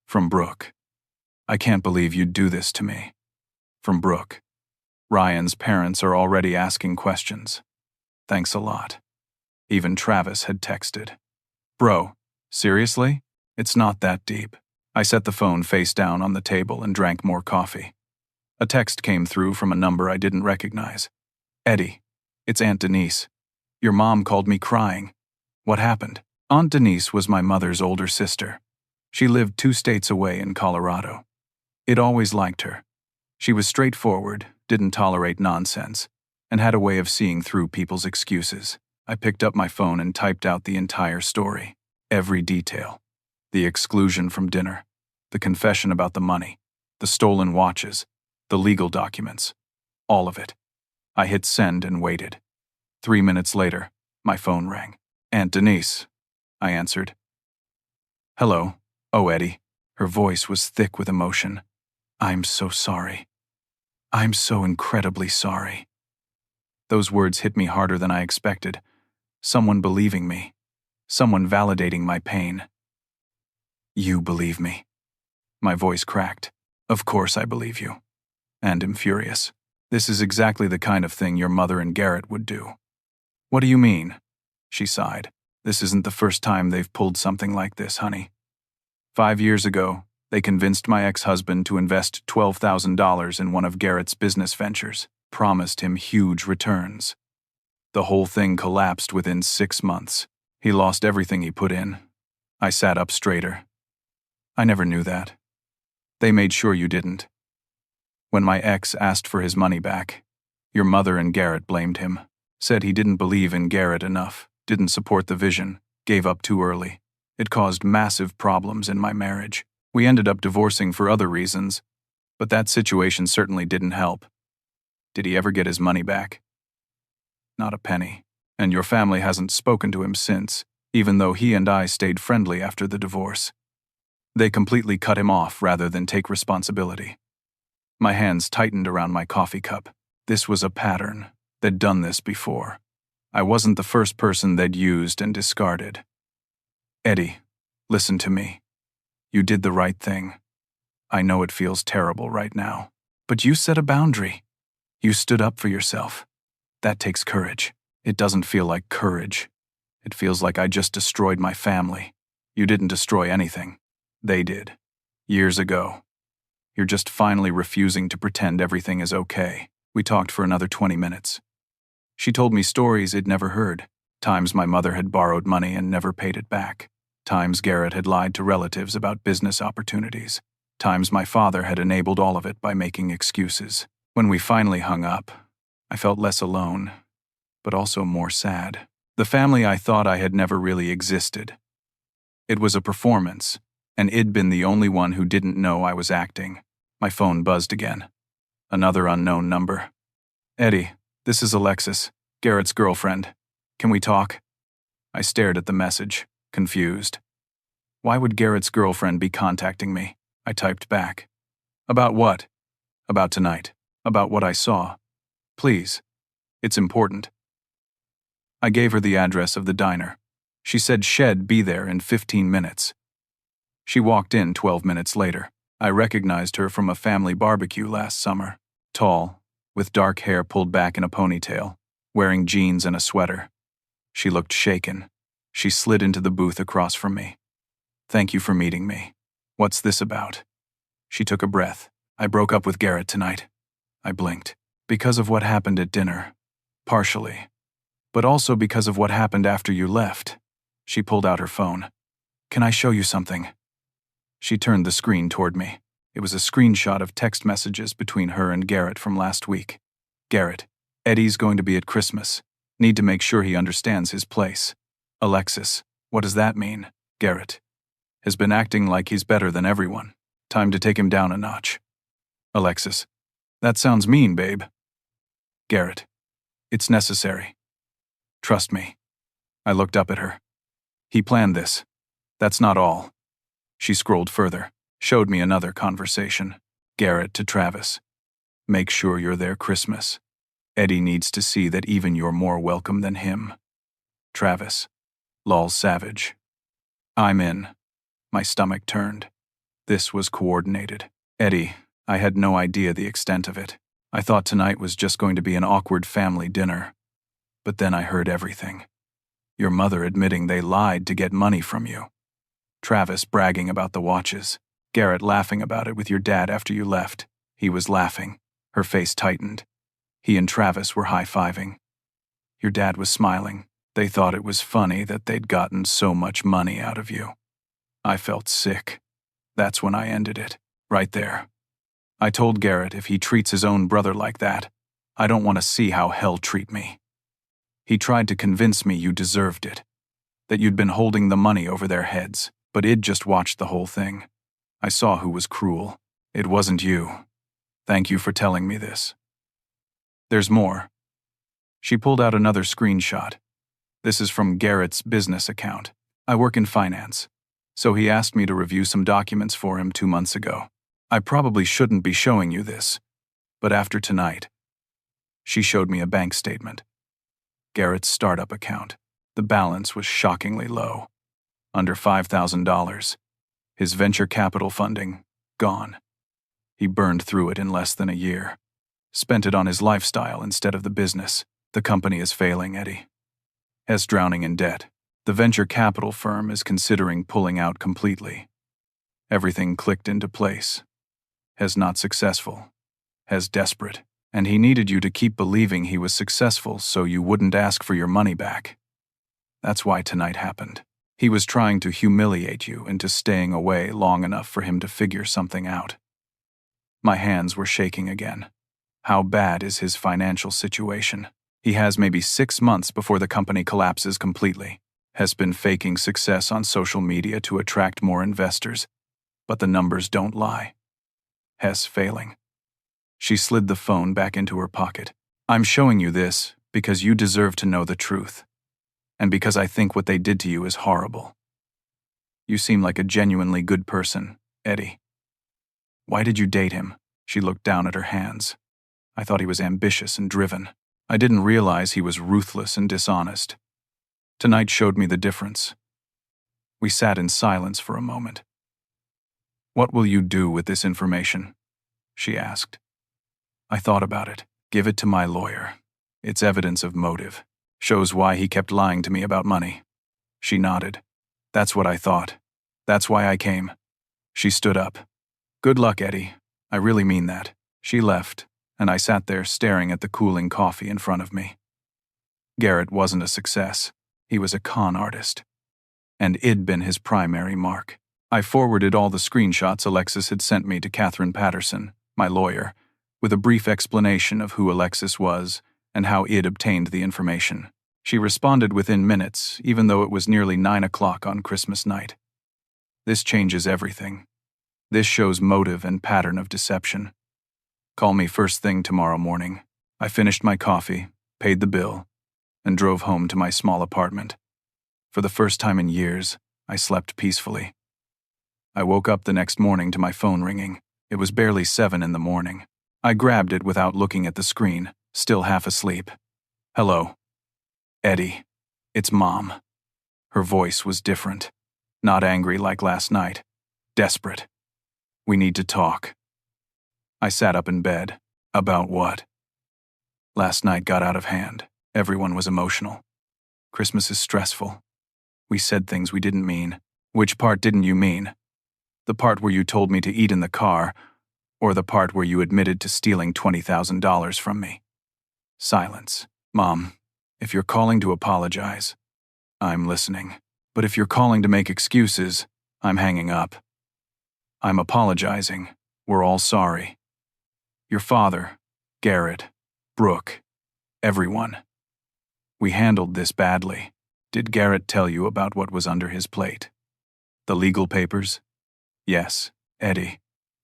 From Brooke. I can't believe you'd do this to me. From Brooke. Ryan's parents are already asking questions. Thanks a lot. Even Travis had texted. Bro, seriously? It's not that deep. I set the phone face down on the table and drank more coffee. A text came through from a number I didn't recognize. Eddie, it's Aunt Denise. Your mom called me crying. What happened? Aunt Denise was my mother's older sister. She lived 2 states away in Colorado. I'd always liked her. She was straightforward, didn't tolerate nonsense, and had a way of seeing through people's excuses. I picked up my phone and typed out the entire story. Every detail. The exclusion from dinner. The confession about the money. The stolen watches. The legal documents. All of it. I hit send and waited. 3 minutes later, my phone rang. Aunt Denise, I answered. Hello. Oh, Eddie. Her voice was thick with emotion. I'm so sorry. I'm so incredibly sorry. Those words hit me harder than I expected. Someone believing me. Someone validating my pain. You believe me. My voice cracked. Of course I believe you. And am furious. This is exactly the kind of thing your mother and Garrett would do. What do you mean? She sighed. This isn't the first time they've pulled something like this, honey. 5 years ago, they convinced my ex-husband to invest $12,000 in one of Garrett's business ventures, promised him huge returns. The whole thing collapsed within 6 months. He lost everything he put in. I sat up straighter. I never knew that. They made sure you didn't. When my ex asked for his money back, your mother and Garrett blamed him, said he didn't believe in Garrett enough, didn't support the vision, gave up too early. It caused massive problems in my marriage. We ended up divorcing for other reasons, but that situation certainly didn't help. Did he ever get his money back? Not a penny. And your family hasn't spoken to him since, even though he and I stayed friendly after the divorce. They completely cut him off rather than take responsibility. My hands tightened around my coffee cup. This was a pattern. They'd done this before. I wasn't the first person they'd used and discarded. Eddie, listen to me. You did the right thing. I know it feels terrible right now, but you set a boundary. You stood up for yourself. That takes courage. It doesn't feel like courage. It feels like I just destroyed my family. You didn't destroy anything. They did. Years ago. You're just finally refusing to pretend everything is okay. We talked for another 20 minutes. She told me stories I'd never heard. Times my mother had borrowed money and never paid it back. Times Garrett had lied to relatives about business opportunities. Times my father had enabled all of it by making excuses. When we finally hung up, I felt less alone, but also more sad. The family I thought I had never really existed. It was a performance, and I'd been the only one who didn't know I was acting. My phone buzzed again. Another unknown number. Eddie, this is Alexis, Garrett's girlfriend. Can we talk? I stared at the message, confused. Why would Garrett's girlfriend be contacting me? I typed back. About what? About tonight. About what I saw. Please. It's important. I gave her the address of the diner. She said she'd be there in 15 minutes. She walked in 12 minutes later. I recognized her from a family barbecue last summer. Tall, with dark hair pulled back in a ponytail, wearing jeans and a sweater. She looked shaken. She slid into the booth across from me. Thank you for meeting me. What's this about? She took a breath. I broke up with Garrett tonight. I blinked. Because of what happened at dinner. Partially. But also because of what happened after you left. She pulled out her phone. Can I show you something? She turned the screen toward me. It was a screenshot of text messages between her and Garrett from last week. Garrett, Eddie's going to be at Christmas. Need to make sure he understands his place. Alexis, what does that mean? Garrett has been acting like he's better than everyone. Time to take him down a notch. Alexis, that sounds mean, babe. Garrett, it's necessary. Trust me. I looked up at her. He planned this. That's not all. She scrolled further, showed me another conversation. Garrett to Travis. Make sure you're there Christmas. Eddie needs to see that even you're more welcome than him. Travis. Lol savage. I'm in. My stomach turned. This was coordinated. Eddie, I had no idea the extent of it. I thought tonight was just going to be an awkward family dinner. But then I heard everything. Your mother admitting they lied to get money from you. Travis bragging about the watches. Garrett laughing about it with your dad after you left. He was laughing. Her face tightened. He and Travis were high-fiving. Your dad was smiling. They thought it was funny that they'd gotten so much money out of you. I felt sick. That's when I ended it. Right there. I told Garrett if he treats his own brother like that, I don't want to see how hell treat me. He tried to convince me you deserved it. That you'd been holding the money over their heads. But I'd just watched the whole thing. I saw who was cruel. It wasn't you. Thank you for telling me this. There's more. She pulled out another screenshot. This is from Garrett's business account. I work in finance, so he asked me to review some documents for him 2 months ago. I probably shouldn't be showing you this, but after tonight, she showed me a bank statement. Garrett's startup account. The balance was shockingly low. Under $5,000. His venture capital funding, gone. He burned through it in less than a year. Spent it on his lifestyle instead of the business. The company is failing, Eddie. Hess drowning in debt. The venture capital firm is considering pulling out completely. Everything clicked into place. Hess not successful. Hess desperate. And he needed you to keep believing he was successful so you wouldn't ask for your money back. That's why tonight happened. He was trying to humiliate you into staying away long enough for him to figure something out. My hands were shaking again. How bad is his financial situation? He has maybe 6 months before the company collapses completely. Has been faking success on social media to attract more investors, but the numbers don't lie. Hess failing. She slid the phone back into her pocket. I'm showing you this because you deserve to know the truth. And because I think what they did to you is horrible. You seem like a genuinely good person, Eddie. Why did you date him? She looked down at her hands. I thought he was ambitious and driven. I didn't realize he was ruthless and dishonest. Tonight showed me the difference. We sat in silence for a moment. What will you do with this information? She asked. I thought about it. Give it to my lawyer. It's evidence of motive. Shows why he kept lying to me about money. She nodded. That's what I thought. That's why I came. She stood up. Good luck, Eddie. I really mean that. She left, and I sat there staring at the cooling coffee in front of me. Garrett wasn't a success. He was a con artist. And it'd been his primary mark. I forwarded all the screenshots Alexis had sent me to Catherine Patterson, my lawyer, with a brief explanation of who Alexis was and how Id obtained the information. She responded within minutes, even though it was nearly 9 o'clock on Christmas night. This changes everything. This shows motive and pattern of deception. Call me first thing tomorrow morning. I finished my coffee, paid the bill, and drove home to my small apartment. For the first time in years, I slept peacefully. I woke up the next morning to my phone ringing. It was barely 7 in the morning. I grabbed it without looking at the screen, still half asleep. Hello. Eddie. It's Mom. Her voice was different. Not angry like last night. Desperate. We need to talk. I sat up in bed. About what? Last night got out of hand. Everyone was emotional. Christmas is stressful. We said things we didn't mean. Which part didn't you mean? The part where you told me to eat in the car, or the part where you admitted to stealing $20,000 from me? Silence. Mom, if you're calling to apologize, I'm listening. But if you're calling to make excuses, I'm hanging up. I'm apologizing. We're all sorry. Your father, Garrett, Brooke, everyone. We handled this badly. Did Garrett tell you about what was under his plate? The legal papers? Yes, Eddie.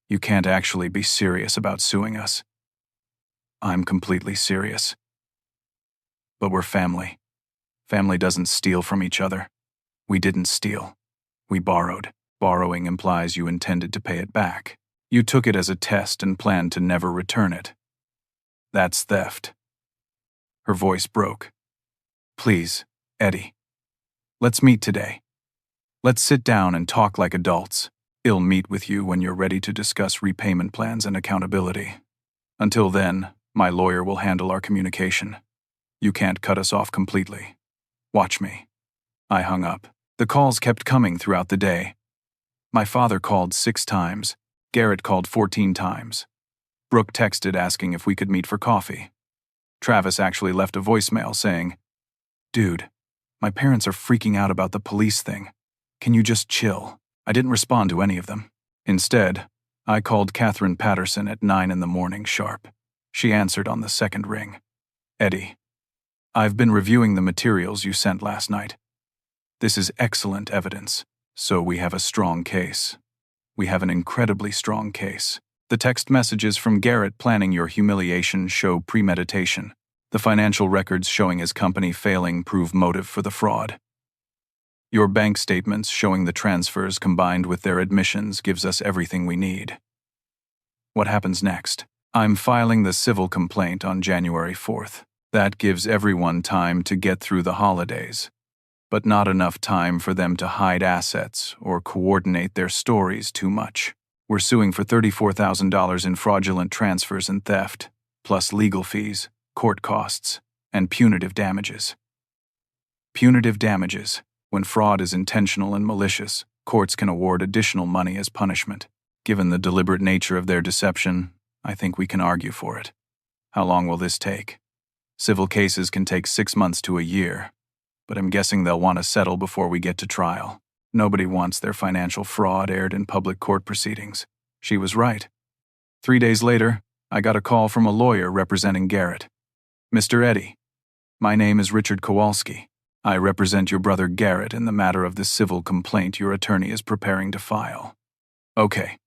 You can't actually be serious about suing us. I'm completely serious. But we're family. Family doesn't steal from each other. We didn't steal. We borrowed. Borrowing implies you intended to pay it back. You took it as a test and planned to never return it. That's theft. Her voice broke. Please, Eddie. Let's meet today. Let's sit down and talk like adults. I'll meet with you when you're ready to discuss repayment plans and accountability. Until then, my lawyer will handle our communication. You can't cut us off completely. Watch me. I hung up. The calls kept coming throughout the day. My father called 6 times. Garrett called 14 times. Brooke texted asking if we could meet for coffee. Travis actually left a voicemail saying, Dude, my parents are freaking out about the police thing. Can you just chill? I didn't respond to any of them. Instead, I called Catherine Patterson at 9 in the morning sharp. She answered on the second ring. Eddie, I've been reviewing the materials you sent last night. This is excellent evidence, so we have a strong case. We have an incredibly strong case. The text messages from Garrett planning your humiliation show premeditation. The financial records showing his company failing prove motive for the fraud. Your bank statements showing the transfers combined with their admissions gives us everything we need. What happens next? I'm filing the civil complaint on January 4th. That gives everyone time to get through the holidays. but not enough time for them to hide assets or coordinate their stories too much. We're suing for $34,000 in fraudulent transfers and theft, plus legal fees, court costs, and punitive damages. Punitive damages. When fraud is intentional and malicious, courts can award additional money as punishment. Given the deliberate nature of their deception, I think we can argue for it. How long will this take? Civil cases can take 6 months to a year, but I'm guessing they'll want to settle before we get to trial. Nobody wants their financial fraud aired in public court proceedings. She was right. 3 days later, I got a call from a lawyer representing Garrett. Mr. Eddy, my name is Richard Kowalski. I represent your brother Garrett in the matter of the civil complaint your attorney is preparing to file. Okay.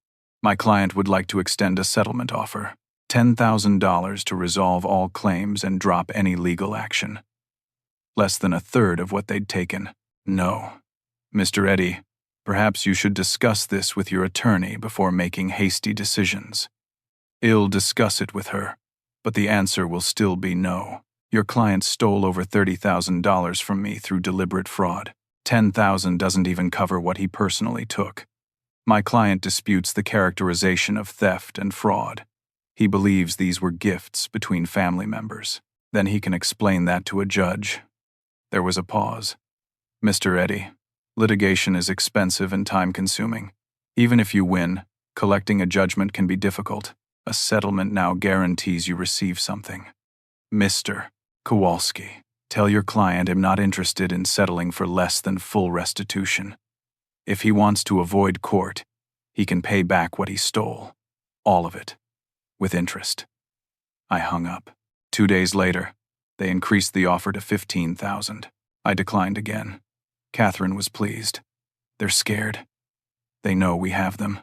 My client would like to extend a settlement offer. $10,000 to resolve all claims and drop any legal action. Less than a third of what they'd taken. No. Mr. Eddy, perhaps you should discuss this with your attorney before making hasty decisions. I'll discuss it with her, but the answer will still be no. Your client stole over $30,000 from me through deliberate fraud. $10,000 doesn't even cover what he personally took. My client disputes the characterization of theft and fraud. He believes these were gifts between family members. Then he can explain that to a judge. There was a pause. Mr. Eddy, litigation is expensive and time-consuming. Even if you win, collecting a judgment can be difficult. A settlement now guarantees you receive something. Mr. Kowalski, tell your client I'm not interested in settling for less than full restitution. If he wants to avoid court, he can pay back what he stole. All of it. With interest. I hung up. 2 days later, they increased the offer to $15,000. I declined again. Catherine was pleased. They're scared. They know we have them.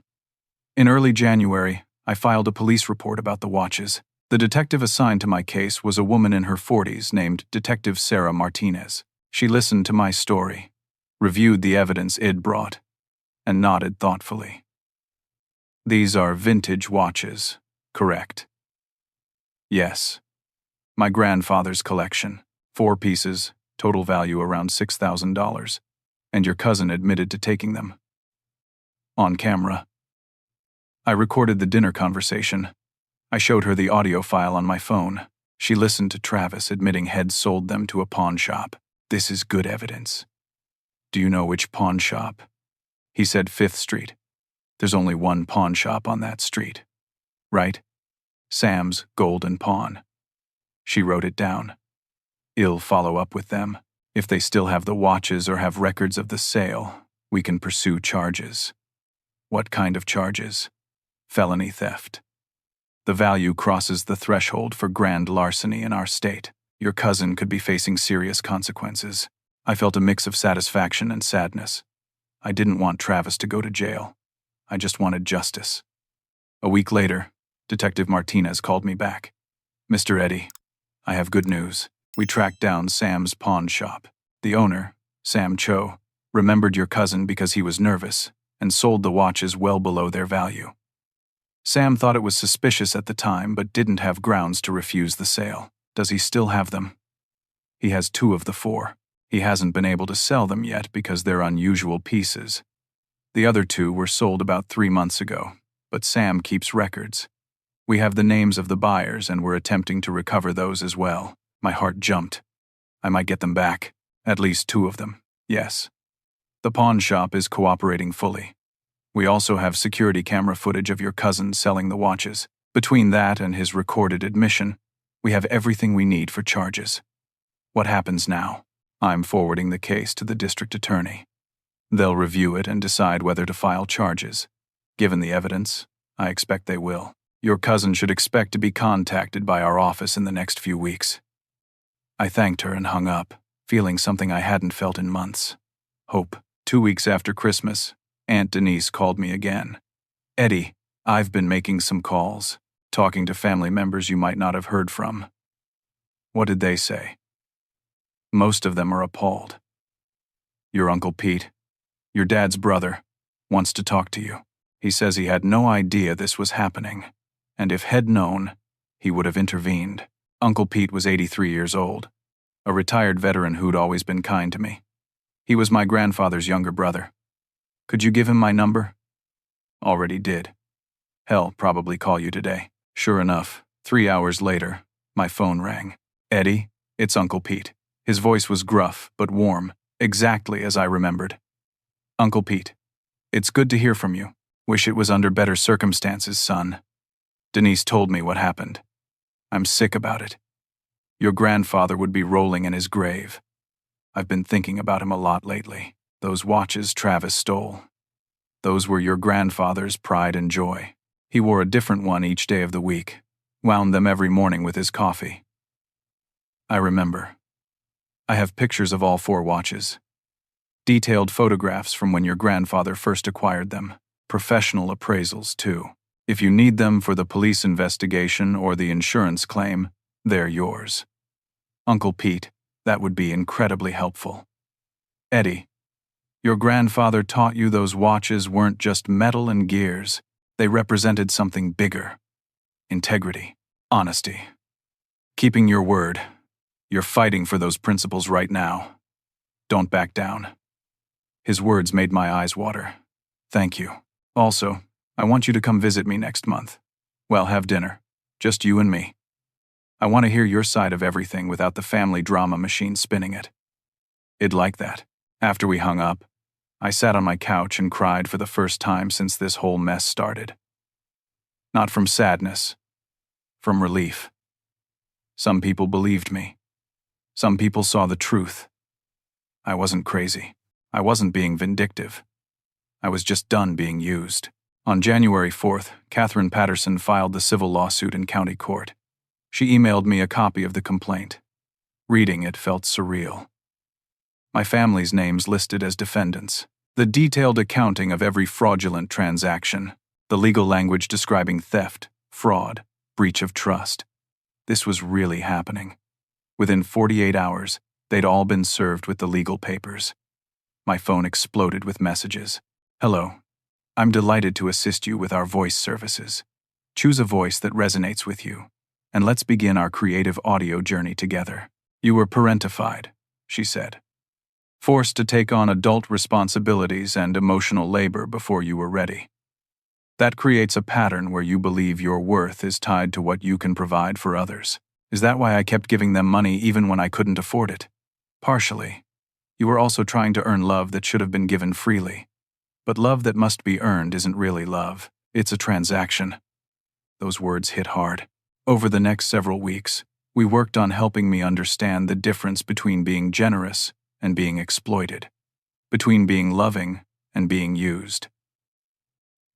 In early January, I filed a police report about the watches. The detective assigned to my case was a woman in her 40s named Detective Sarah Martinez. She listened to my story, reviewed the evidence I'd brought, and nodded thoughtfully. These are vintage watches, correct? Yes. My grandfather's collection. 4 pieces, total value around $6,000. And your cousin admitted to taking them. On camera. I recorded the dinner conversation. I showed her the audio file on my phone. She listened to Travis admitting Head sold them to a pawn shop. This is good evidence. Do you know which pawn shop? He said 5th Street. There's only one pawn shop on that street. Right? Sam's Gold and Pawn. She wrote it down. I'll follow up with them. If they still have the watches or have records of the sale, we can pursue charges. What kind of charges? Felony theft. The value crosses the threshold for grand larceny in our state. Your cousin could be facing serious consequences. I felt a mix of satisfaction and sadness. I didn't want Travis to go to jail. I just wanted justice. A week later, Detective Martinez called me back. Mr. Eddy, I have good news. We tracked down Sam's pawn shop. The owner, Sam Cho, remembered your cousin because he was nervous and sold the watches well below their value. Sam thought it was suspicious at the time but didn't have grounds to refuse the sale. Does he still have them? He has 2 of the 4. He hasn't been able to sell them yet because they're unusual pieces. The other 2 were sold about 3 months ago, but Sam keeps records. We have the names of the buyers and we're attempting to recover those as well. My heart jumped. I might get them back. At least 2 of them. Yes. The pawn shop is cooperating fully. We also have security camera footage of your cousin selling the watches. Between that and his recorded admission, we have everything we need for charges. What happens now? I'm forwarding the case to the district attorney. They'll review it and decide whether to file charges. Given the evidence, I expect they will. Your cousin should expect to be contacted by our office in the next few weeks. I thanked her and hung up, feeling something I hadn't felt in months. Hope. 2 weeks after Christmas, Aunt Denise called me again. Eddy, I've been making some calls, talking to family members you might not have heard from. What did they say? Most of them are appalled. Your Uncle Pete, your dad's brother, wants to talk to you. He says he had no idea this was happening, and if had known, he would have intervened. Uncle Pete was 83 years old, a retired veteran who'd always been kind to me. He was my grandfather's younger brother. Could you give him my number? Already did. He'll probably call you today. Sure enough, 3 hours later, my phone rang. Eddie, it's Uncle Pete. His voice was gruff but warm, exactly as I remembered. Uncle Pete, it's good to hear from you. Wish it was under better circumstances, son. Denise told me what happened. I'm sick about it. Your grandfather would be rolling in his grave. I've been thinking about him a lot lately. Those watches Travis stole. Those were your grandfather's pride and joy. He wore a different one each day of the week, wound them every morning with his coffee. I remember. I have pictures of all 4 watches. Detailed photographs from when your grandfather first acquired them. Professional appraisals, too. If you need them for the police investigation or the insurance claim, they're yours. Uncle Pete, that would be incredibly helpful. Eddie, your grandfather taught you those watches weren't just metal and gears. They represented something bigger. Integrity, honesty, keeping your word. You're fighting for those principles right now. Don't back down. His words made my eyes water. Thank you. Also, I want you to come visit me next month. Well, have dinner. Just you and me. I want to hear your side of everything without the family drama machine spinning it. It'd like that. After we hung up, I sat on my couch and cried for the first time since this whole mess started. Not from sadness, from relief. Some people believed me. Some people saw the truth. I wasn't crazy. I wasn't being vindictive. I was just done being used. On January 4th, Catherine Patterson filed the civil lawsuit in county court. She emailed me a copy of the complaint. Reading it felt surreal. My family's names listed as defendants. The detailed accounting of every fraudulent transaction. The legal language describing theft, fraud, breach of trust. This was really happening. Within 48 hours, they'd all been served with the legal papers. My phone exploded with messages. Hello. I'm delighted to assist you with our voice services. Choose a voice that resonates with you, and let's begin our creative audio journey together. You were parentified, she said. Forced to take on adult responsibilities and emotional labor before you were ready. That creates a pattern where you believe your worth is tied to what you can provide for others. Is that why I kept giving them money even when I couldn't afford it? Partially. You were also trying to earn love that should have been given freely. But love that must be earned isn't really love. It's a transaction. Those words hit hard. Over the next several weeks, we worked on helping me understand the difference between being generous and being exploited, between being loving and being used.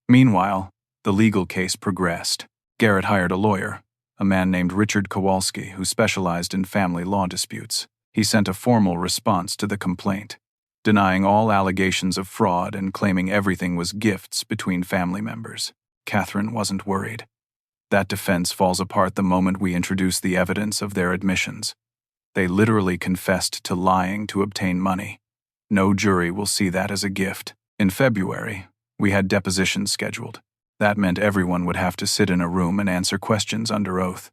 Meanwhile, the legal case progressed. Garrett hired a lawyer, a man named Richard Kowalski, who specialized in family law disputes. He sent a formal response to the complaint, denying all allegations of fraud and claiming everything was gifts between family members. Catherine wasn't worried. That defense falls apart the moment we introduce the evidence of their admissions. They literally confessed to lying to obtain money. No jury will see that as a gift. In February, we had depositions scheduled. That meant everyone would have to sit in a room and answer questions under oath.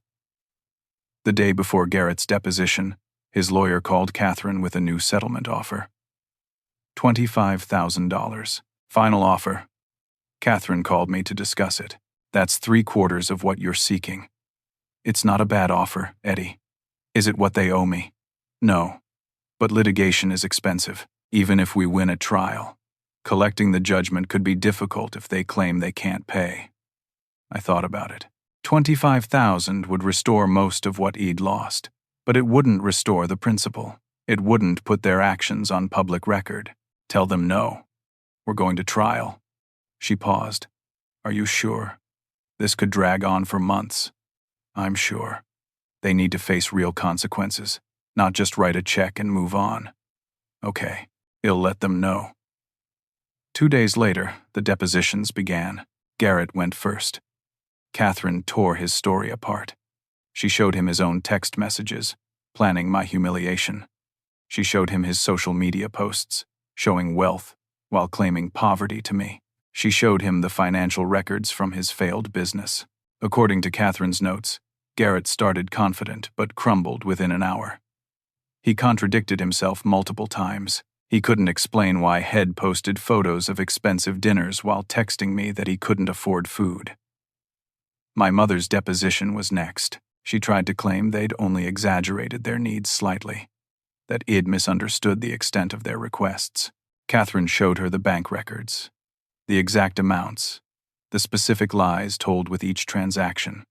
The day before Garrett's deposition, his lawyer called Catherine with a new settlement offer. $25,000. Final offer. Catherine called me to discuss it. That's 3/4 of what you're seeking. It's not a bad offer, Eddie. Is it what they owe me? No. But litigation is expensive, even if we win a trial. Collecting the judgment could be difficult if they claim they can't pay. I thought about it. $25,000 would restore most of what Eid lost, but it wouldn't restore the principal. It wouldn't put their actions on public record. Tell them no. We're going to trial. She paused. Are you sure? This could drag on for months. I'm sure. They need to face real consequences, not just write a check and move on. Okay, I'll let them know. 2 days later, the depositions began. Garrett went first. Catherine tore his story apart. She showed him his own text messages, planning my humiliation. She showed him his social media posts, showing wealth while claiming poverty to me. She showed him the financial records from his failed business. According to Catherine's notes, Garrett started confident but crumbled within an hour. He contradicted himself multiple times. He couldn't explain why Head posted photos of expensive dinners while texting me that he couldn't afford food. My mother's deposition was next. She tried to claim they'd only exaggerated their needs slightly, that Id misunderstood the extent of their requests. Catherine showed her the bank records, the exact amounts, the specific lies told with each transaction.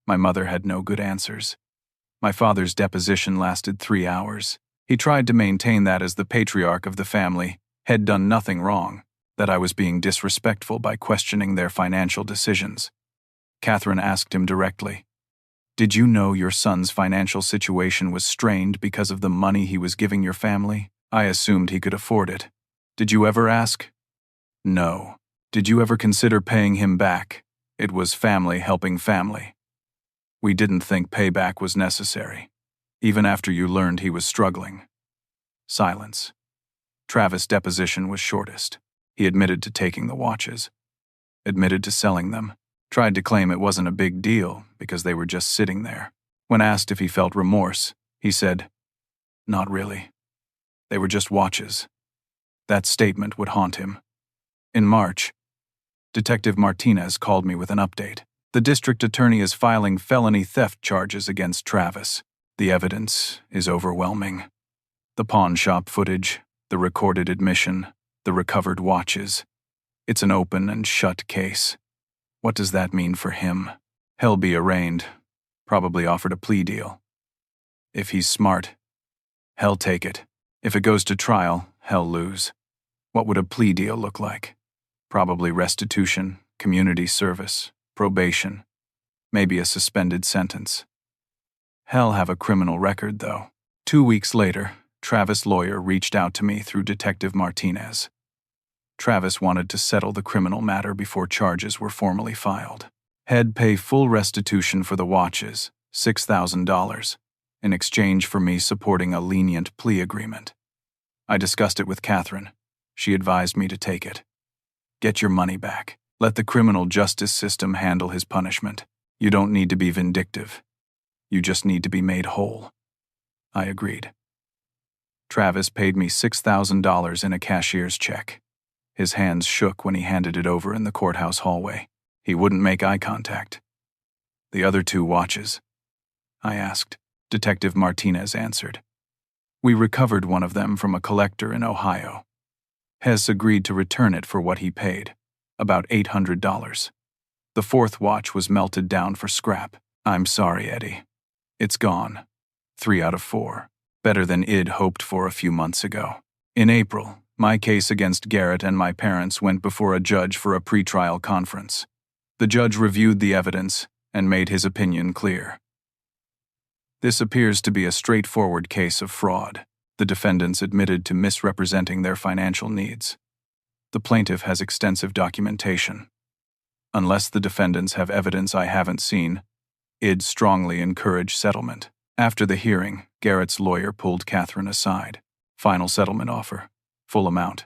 My mother had no good answers. My father's deposition lasted 3 hours. He tried to maintain that as the patriarch of the family had done nothing wrong, that I was being disrespectful by questioning their financial decisions. Catherine asked him directly, "Did you know your son's financial situation was strained because of the money he was giving your family? I assumed he could afford it. Did you ever ask?" "No. Did you ever consider paying him back? It was family helping family. We didn't think payback was necessary, even after you learned he was struggling." Silence. Travis' deposition was shortest. He admitted to taking the watches, admitted to selling them, tried to claim it wasn't a big deal because they were just sitting there. When asked if he felt remorse, he said, "Not really. They were just watches." That statement would haunt him. In March, Detective Martinez called me with an update. The district attorney is filing felony theft charges against Travis. The evidence is overwhelming. The pawn shop footage, the recorded admission, the recovered watches. It's an open and shut case. What does that mean for him? He'll be arraigned, probably offered a plea deal. If he's smart, he'll take it. If it goes to trial, he'll lose. What would a plea deal look like? Probably restitution, community service, probation, maybe a suspended sentence. He'll have a criminal record, though. 2 weeks later, Travis' lawyer reached out to me through Detective Martinez. Travis wanted to settle the criminal matter before charges were formally filed. He'd pay full restitution for the watches, $6,000, in exchange for me supporting a lenient plea agreement. I discussed it with Catherine. She advised me to take it. Get your money back. Let the criminal justice system handle his punishment. You don't need to be vindictive. You just need to be made whole. I agreed. Travis paid me $6,000 in a cashier's check. His hands shook when he handed it over in the courthouse hallway. He wouldn't make eye contact. "The other 2 watches?" I asked. Detective Martinez answered. "We recovered one of them from a collector in Ohio. Hess agreed to return it for what he paid, about $800. The 4th watch was melted down for scrap. I'm sorry, Eddie. It's gone. 3 out of 4. Better than Id hoped for a few months ago." In April, my case against Garrett and my parents went before a judge for a pretrial conference. The judge reviewed the evidence and made his opinion clear. This appears to be a straightforward case of fraud. The defendants admitted to misrepresenting their financial needs. The plaintiff has extensive documentation. Unless the defendants have evidence I haven't seen, I'd strongly encourage settlement. After the hearing, Garrett's lawyer pulled Catherine aside. Final settlement offer. Full amount.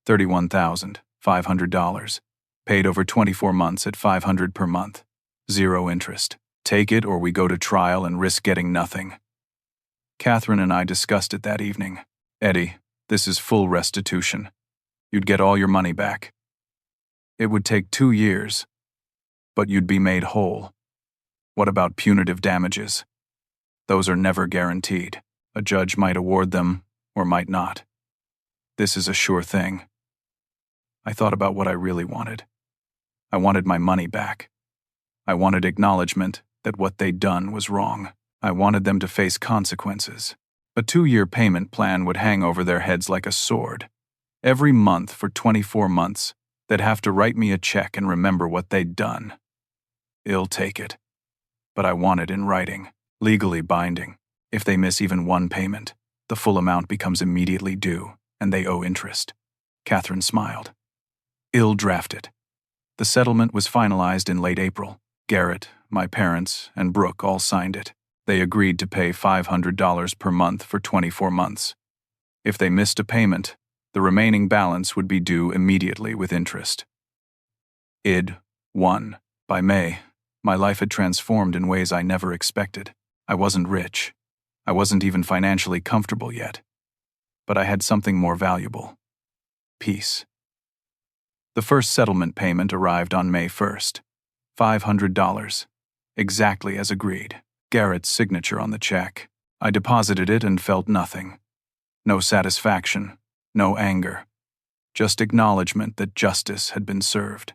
$31,500. Paid over 24 months at $500 per month. 0 interest. Take it or we go to trial and risk getting nothing. Catherine and I discussed it that evening. "Eddie, this is full restitution. You'd get all your money back. It would take 2 years, but you'd be made whole. What about punitive damages? Those are never guaranteed. A judge might award them or might not. This is a sure thing." I thought about what I really wanted. I wanted my money back. I wanted acknowledgement that what they'd done was wrong. I wanted them to face consequences. A 2-year payment plan would hang over their heads like a sword. Every month for 24 months, they'd have to write me a check and remember what they'd done. I'll take it. But I want it in writing, legally binding. If they miss even one payment, the full amount becomes immediately due, and they owe interest. Catherine smiled. "I'll draft it." The settlement was finalized in late April. Garrett, my parents, and Brooke all signed it. They agreed to pay $500 per month for 24 months. If they missed a payment, the remaining balance would be due immediately with interest. Id 1. By May, my life had transformed in ways I never expected. I wasn't rich. I wasn't even financially comfortable yet. but I had something more valuable: peace. The first settlement payment arrived on May 1st. $500. Exactly as agreed. Garrett's signature on the check. I deposited it and felt nothing. No satisfaction, no anger. Just acknowledgement that justice had been served.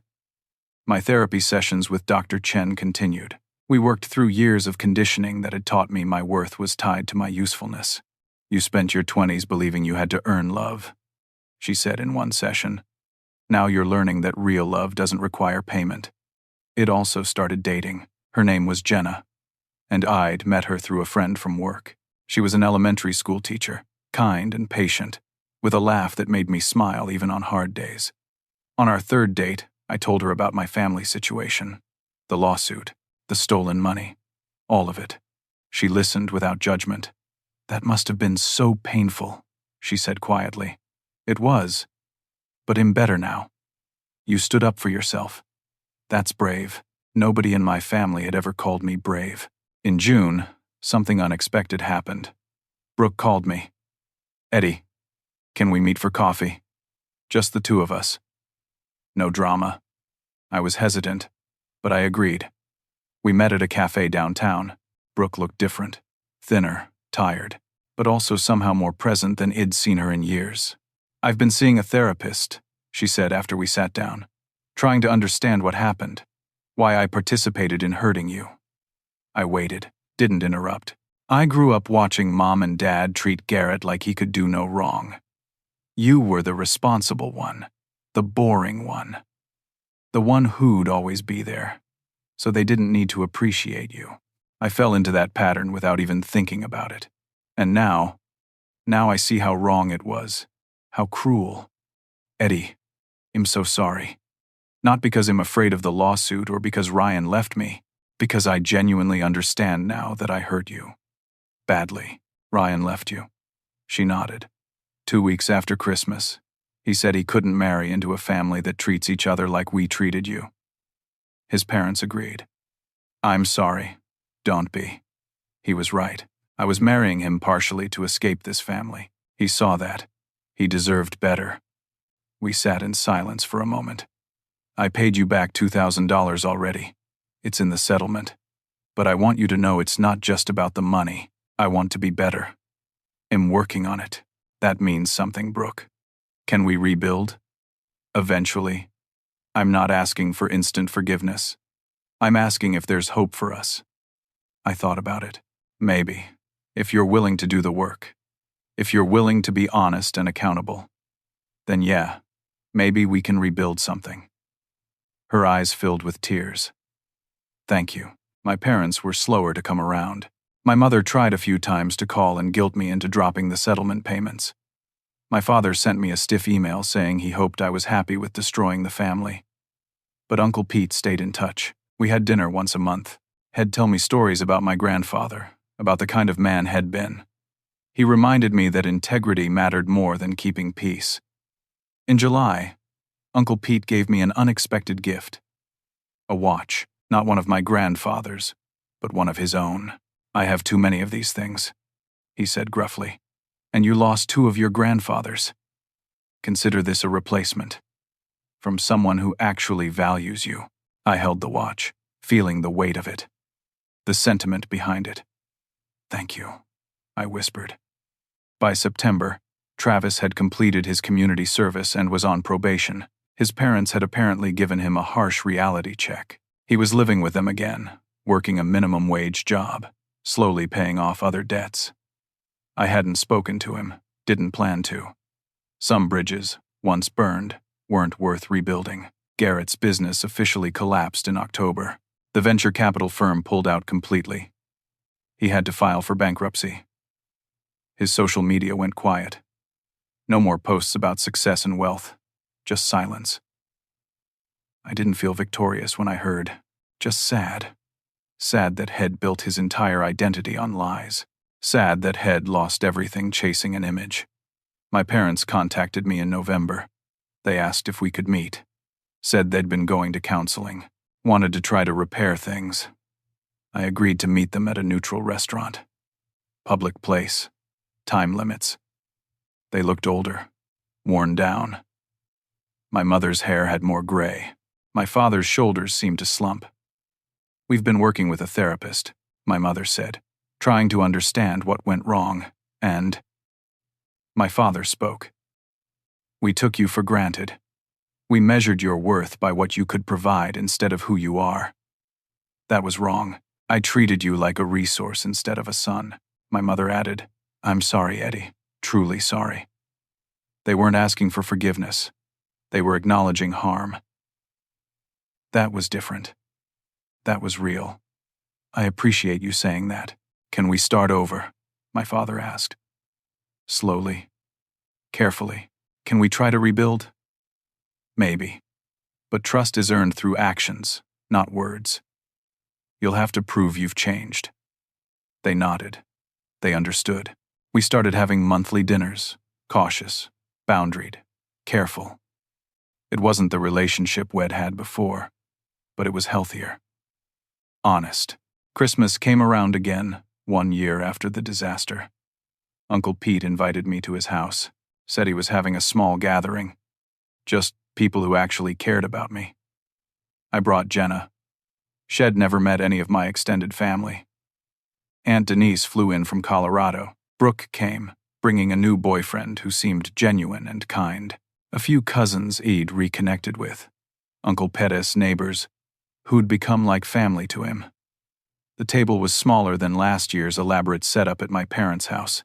My therapy sessions with Dr. Chen continued. We worked through years of conditioning that had taught me my worth was tied to my usefulness. You spent your 20s believing you had to earn love, she said in one session. Now you're learning that real love doesn't require payment. It also started dating. Her name was Jenna, and I'd met her through a friend from work. She was an elementary school teacher, kind and patient, with a laugh that made me smile even on hard days. On our third date, I told her about my family situation, the lawsuit, the stolen money, all of it. She listened without judgment. That must have been so painful, she said quietly. It was, but I'm better now. You stood up for yourself. That's brave. Nobody in my family had ever called me brave. In June, something unexpected happened. Brooke called me. Eddie, can we meet for coffee? Just the two of us. No drama. I was hesitant, but I agreed. We met at a cafe downtown. Brooke looked different, thinner, tired, but also somehow more present than I'd seen her in years. I've been seeing a therapist, she said after we sat down, trying to understand what happened, why I participated in hurting you. I waited, didn't interrupt. I grew up watching Mom and Dad treat Garrett like he could do no wrong. You were the responsible one, the boring one, the one who'd always be there, so they didn't need to appreciate you. I fell into that pattern without even thinking about it. And now I see how wrong it was, how cruel. Eddie, I'm so sorry. Not because I'm afraid of the lawsuit or because Ryan left me, because I genuinely understand now that I hurt you. Badly. Ryan left you. She nodded. 2 weeks after Christmas, he said he couldn't marry into a family that treats each other like we treated you. His parents agreed. I'm sorry. Don't be. He was right. I was marrying him partially to escape this family. He saw that. He deserved better. We sat in silence for a moment. I paid you back $2,000 already. It's in the settlement. But I want you to know it's not just about the money. I want to be better. I'm working on it. That means something, Brooke. Can we rebuild? Eventually. I'm not asking for instant forgiveness. I'm asking if there's hope for us. I thought about it. Maybe. If you're willing to do the work. If you're willing to be honest and accountable. Then yeah, maybe we can rebuild something. Her eyes filled with tears. Thank you. My parents were slower to come around. My mother tried a few times to call and guilt me into dropping the settlement payments. My father sent me a stiff email saying he hoped I was happy with destroying the family. But Uncle Pete stayed in touch. We had dinner once a month. He'd tell me stories about my grandfather, about the kind of man he'd been. He reminded me that integrity mattered more than keeping peace. In July, Uncle Pete gave me an unexpected gift. A watch, not one of my grandfather's, but one of his own. I have too many of these things, he said gruffly. And you lost 2 of your grandfathers. Consider this a replacement. From someone who actually values you. I held the watch, feeling the weight of it. The sentiment behind it. Thank you, I whispered. By September, Travis had completed his community service and was on probation. His parents had apparently given him a harsh reality check. He was living with them again, working a minimum wage job, slowly paying off other debts. I hadn't spoken to him, didn't plan to. Some bridges, once burned, weren't worth rebuilding. Garrett's business officially collapsed in October. The venture capital firm pulled out completely. He had to file for bankruptcy. His social media went quiet. No more posts about success and wealth, just silence. I didn't feel victorious when I heard, just sad. Sad that Head built his entire identity on lies. Sad that Head lost everything chasing an image. My parents contacted me in November. They asked if we could meet. Said they'd been going to counseling. Wanted to try to repair things. I agreed to meet them at a neutral restaurant. Public place. Time limits. They looked older, worn down. My mother's hair had more gray. My father's shoulders seemed to slump. "We've been working with a therapist," my mother said, "trying to understand what went wrong, and—" My father spoke. "We took you for granted. We measured your worth by what you could provide instead of who you are. That was wrong. I treated you like a resource instead of a son." My mother added, "I'm sorry, Eddie. Truly sorry." They weren't asking for forgiveness. They were acknowledging harm. That was different. That was real. "I appreciate you saying that. Can we start over?" my father asked. Slowly, carefully. "Can we try to rebuild?" "Maybe. But trust is earned through actions, not words. You'll have to prove you've changed." They nodded. They understood. We started having monthly dinners, cautious, boundaried, careful. It wasn't the relationship we'd had before, but it was healthier. Honest. Christmas came around again, 1 year after the disaster. Uncle Pete invited me to his house, said he was having a small gathering. Just people who actually cared about me. I brought Jenna. Shed never met any of my extended family. Aunt Denise flew in from Colorado. Brooke came, bringing a new boyfriend who seemed genuine and kind. A few cousins Eid reconnected with. Uncle Pettis' neighbors, who'd become like family to him. The table was smaller than last year's elaborate setup at my parents' house,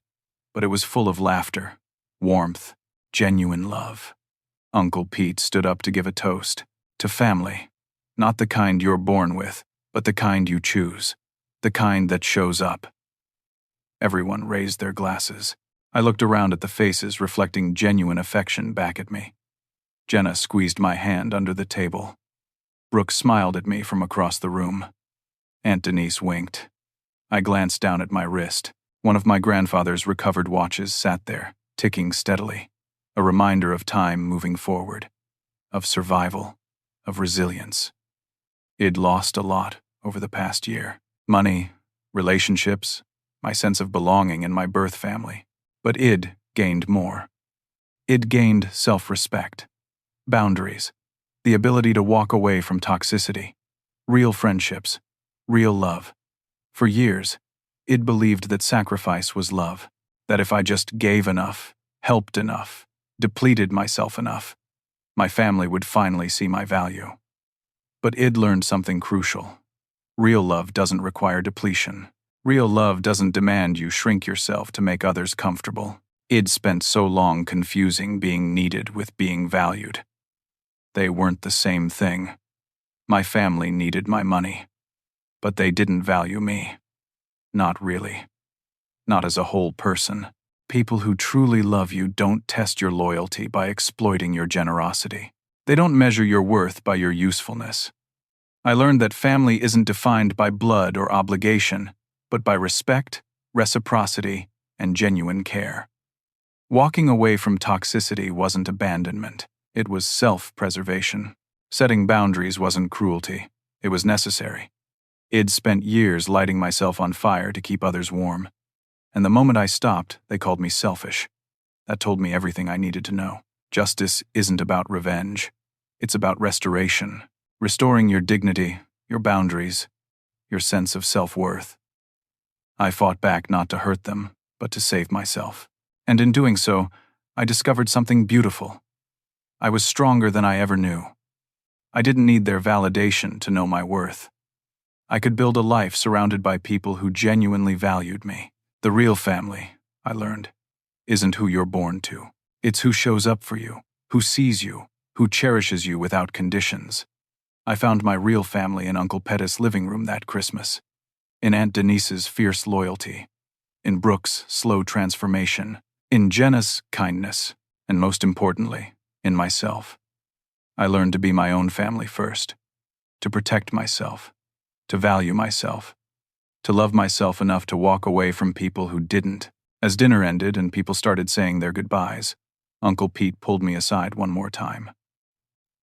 but it was full of laughter, warmth, genuine love. Uncle Pete stood up to give a toast. To family. Not the kind you're born with, but the kind you choose. The kind that shows up. Everyone raised their glasses. I looked around at the faces reflecting genuine affection back at me. Jenna squeezed my hand under the table. Brooke smiled at me from across the room. Aunt Denise winked. I glanced down at my wrist. One of my grandfather's recovered watches sat there, ticking steadily. A reminder of time moving forward. Of survival. Of resilience. I'd lost a lot over the past year. Money, relationships, my sense of belonging in my birth family. But I'd gained more. I'd gained self-respect, boundaries, the ability to walk away from toxicity, real friendships, real love. For years, I'd believed that sacrifice was love, that if I just gave enough, helped enough, depleted myself enough, my family would finally see my value. But I'd learned something crucial. Real love doesn't require depletion. Real love doesn't demand you shrink yourself to make others comfortable. I'd spent so long confusing being needed with being valued. They weren't the same thing. My family needed my money. But they didn't value me. Not really. Not as a whole person. People who truly love you don't test your loyalty by exploiting your generosity. They don't measure your worth by your usefulness. I learned that family isn't defined by blood or obligation, but by respect, reciprocity, and genuine care. Walking away from toxicity wasn't abandonment. It was self-preservation. Setting boundaries wasn't cruelty. It was necessary. I'd spent years lighting myself on fire to keep others warm. And the moment I stopped, they called me selfish. That told me everything I needed to know. Justice isn't about revenge. It's about restoration. Restoring your dignity, your boundaries, your sense of self-worth. I fought back not to hurt them, but to save myself. And in doing so, I discovered something beautiful. I was stronger than I ever knew. I didn't need their validation to know my worth. I could build a life surrounded by people who genuinely valued me. The real family, I learned, isn't who you're born to. It's who shows up for you, who sees you, who cherishes you without conditions. I found my real family in Uncle Pettis' living room that Christmas. In Aunt Denise's fierce loyalty, in Brooke's slow transformation, in Jenna's kindness, and most importantly, in myself. I learned to be my own family first, to protect myself, to value myself, to love myself enough to walk away from people who didn't. As dinner ended and people started saying their goodbyes, Uncle Pete pulled me aside one more time.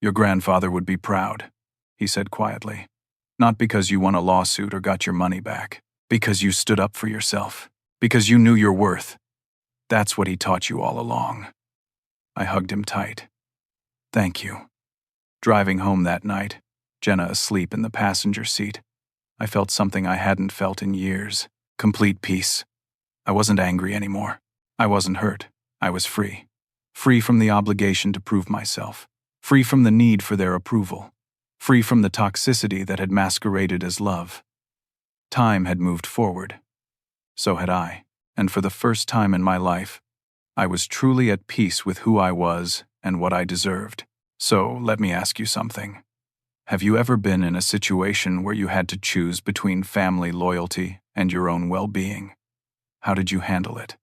"Your grandfather would be proud," he said quietly. "Not because you won a lawsuit or got your money back, because you stood up for yourself, because you knew your worth." That's what he taught you all along. I hugged him tight. Thank you. Driving home that night, Jenna asleep in the passenger seat, I felt something I hadn't felt in years. Complete peace. I wasn't angry anymore. I wasn't hurt. I was free. Free from the obligation to prove myself. Free from the need for their approval. Free from the toxicity that had masqueraded as love. Time had moved forward. So had I. And for the first time in my life, I was truly at peace with who I was and what I deserved. So, let me ask you something. Have you ever been in a situation where you had to choose between family loyalty and your own well-being? How did you handle it?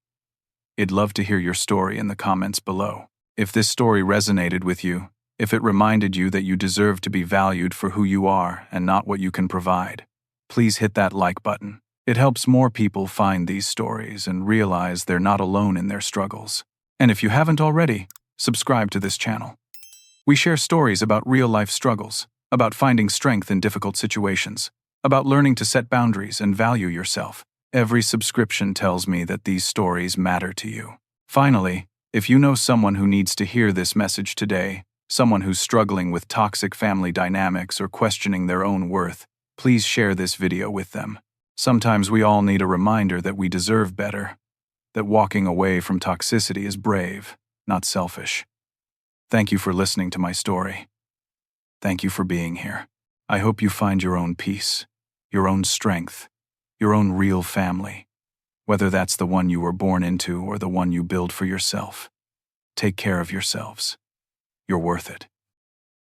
I'd love to hear your story in the comments below. If this story resonated with you, if it reminded you that you deserve to be valued for who you are and not what you can provide, please hit that like button. It helps more people find these stories and realize they're not alone in their struggles. And if you haven't already, subscribe to this channel. We share stories about real-life struggles, about finding strength in difficult situations, about learning to set boundaries and value yourself. Every subscription tells me that these stories matter to you. Finally, if you know someone who needs to hear this message today, someone who's struggling with toxic family dynamics or questioning their own worth, please share this video with them. Sometimes we all need a reminder that we deserve better, that walking away from toxicity is brave, not selfish. Thank you for listening to my story. Thank you for being here. I hope you find your own peace, your own strength, your own real family, whether that's the one you were born into or the one you build for yourself. Take care of yourselves. You're worth it.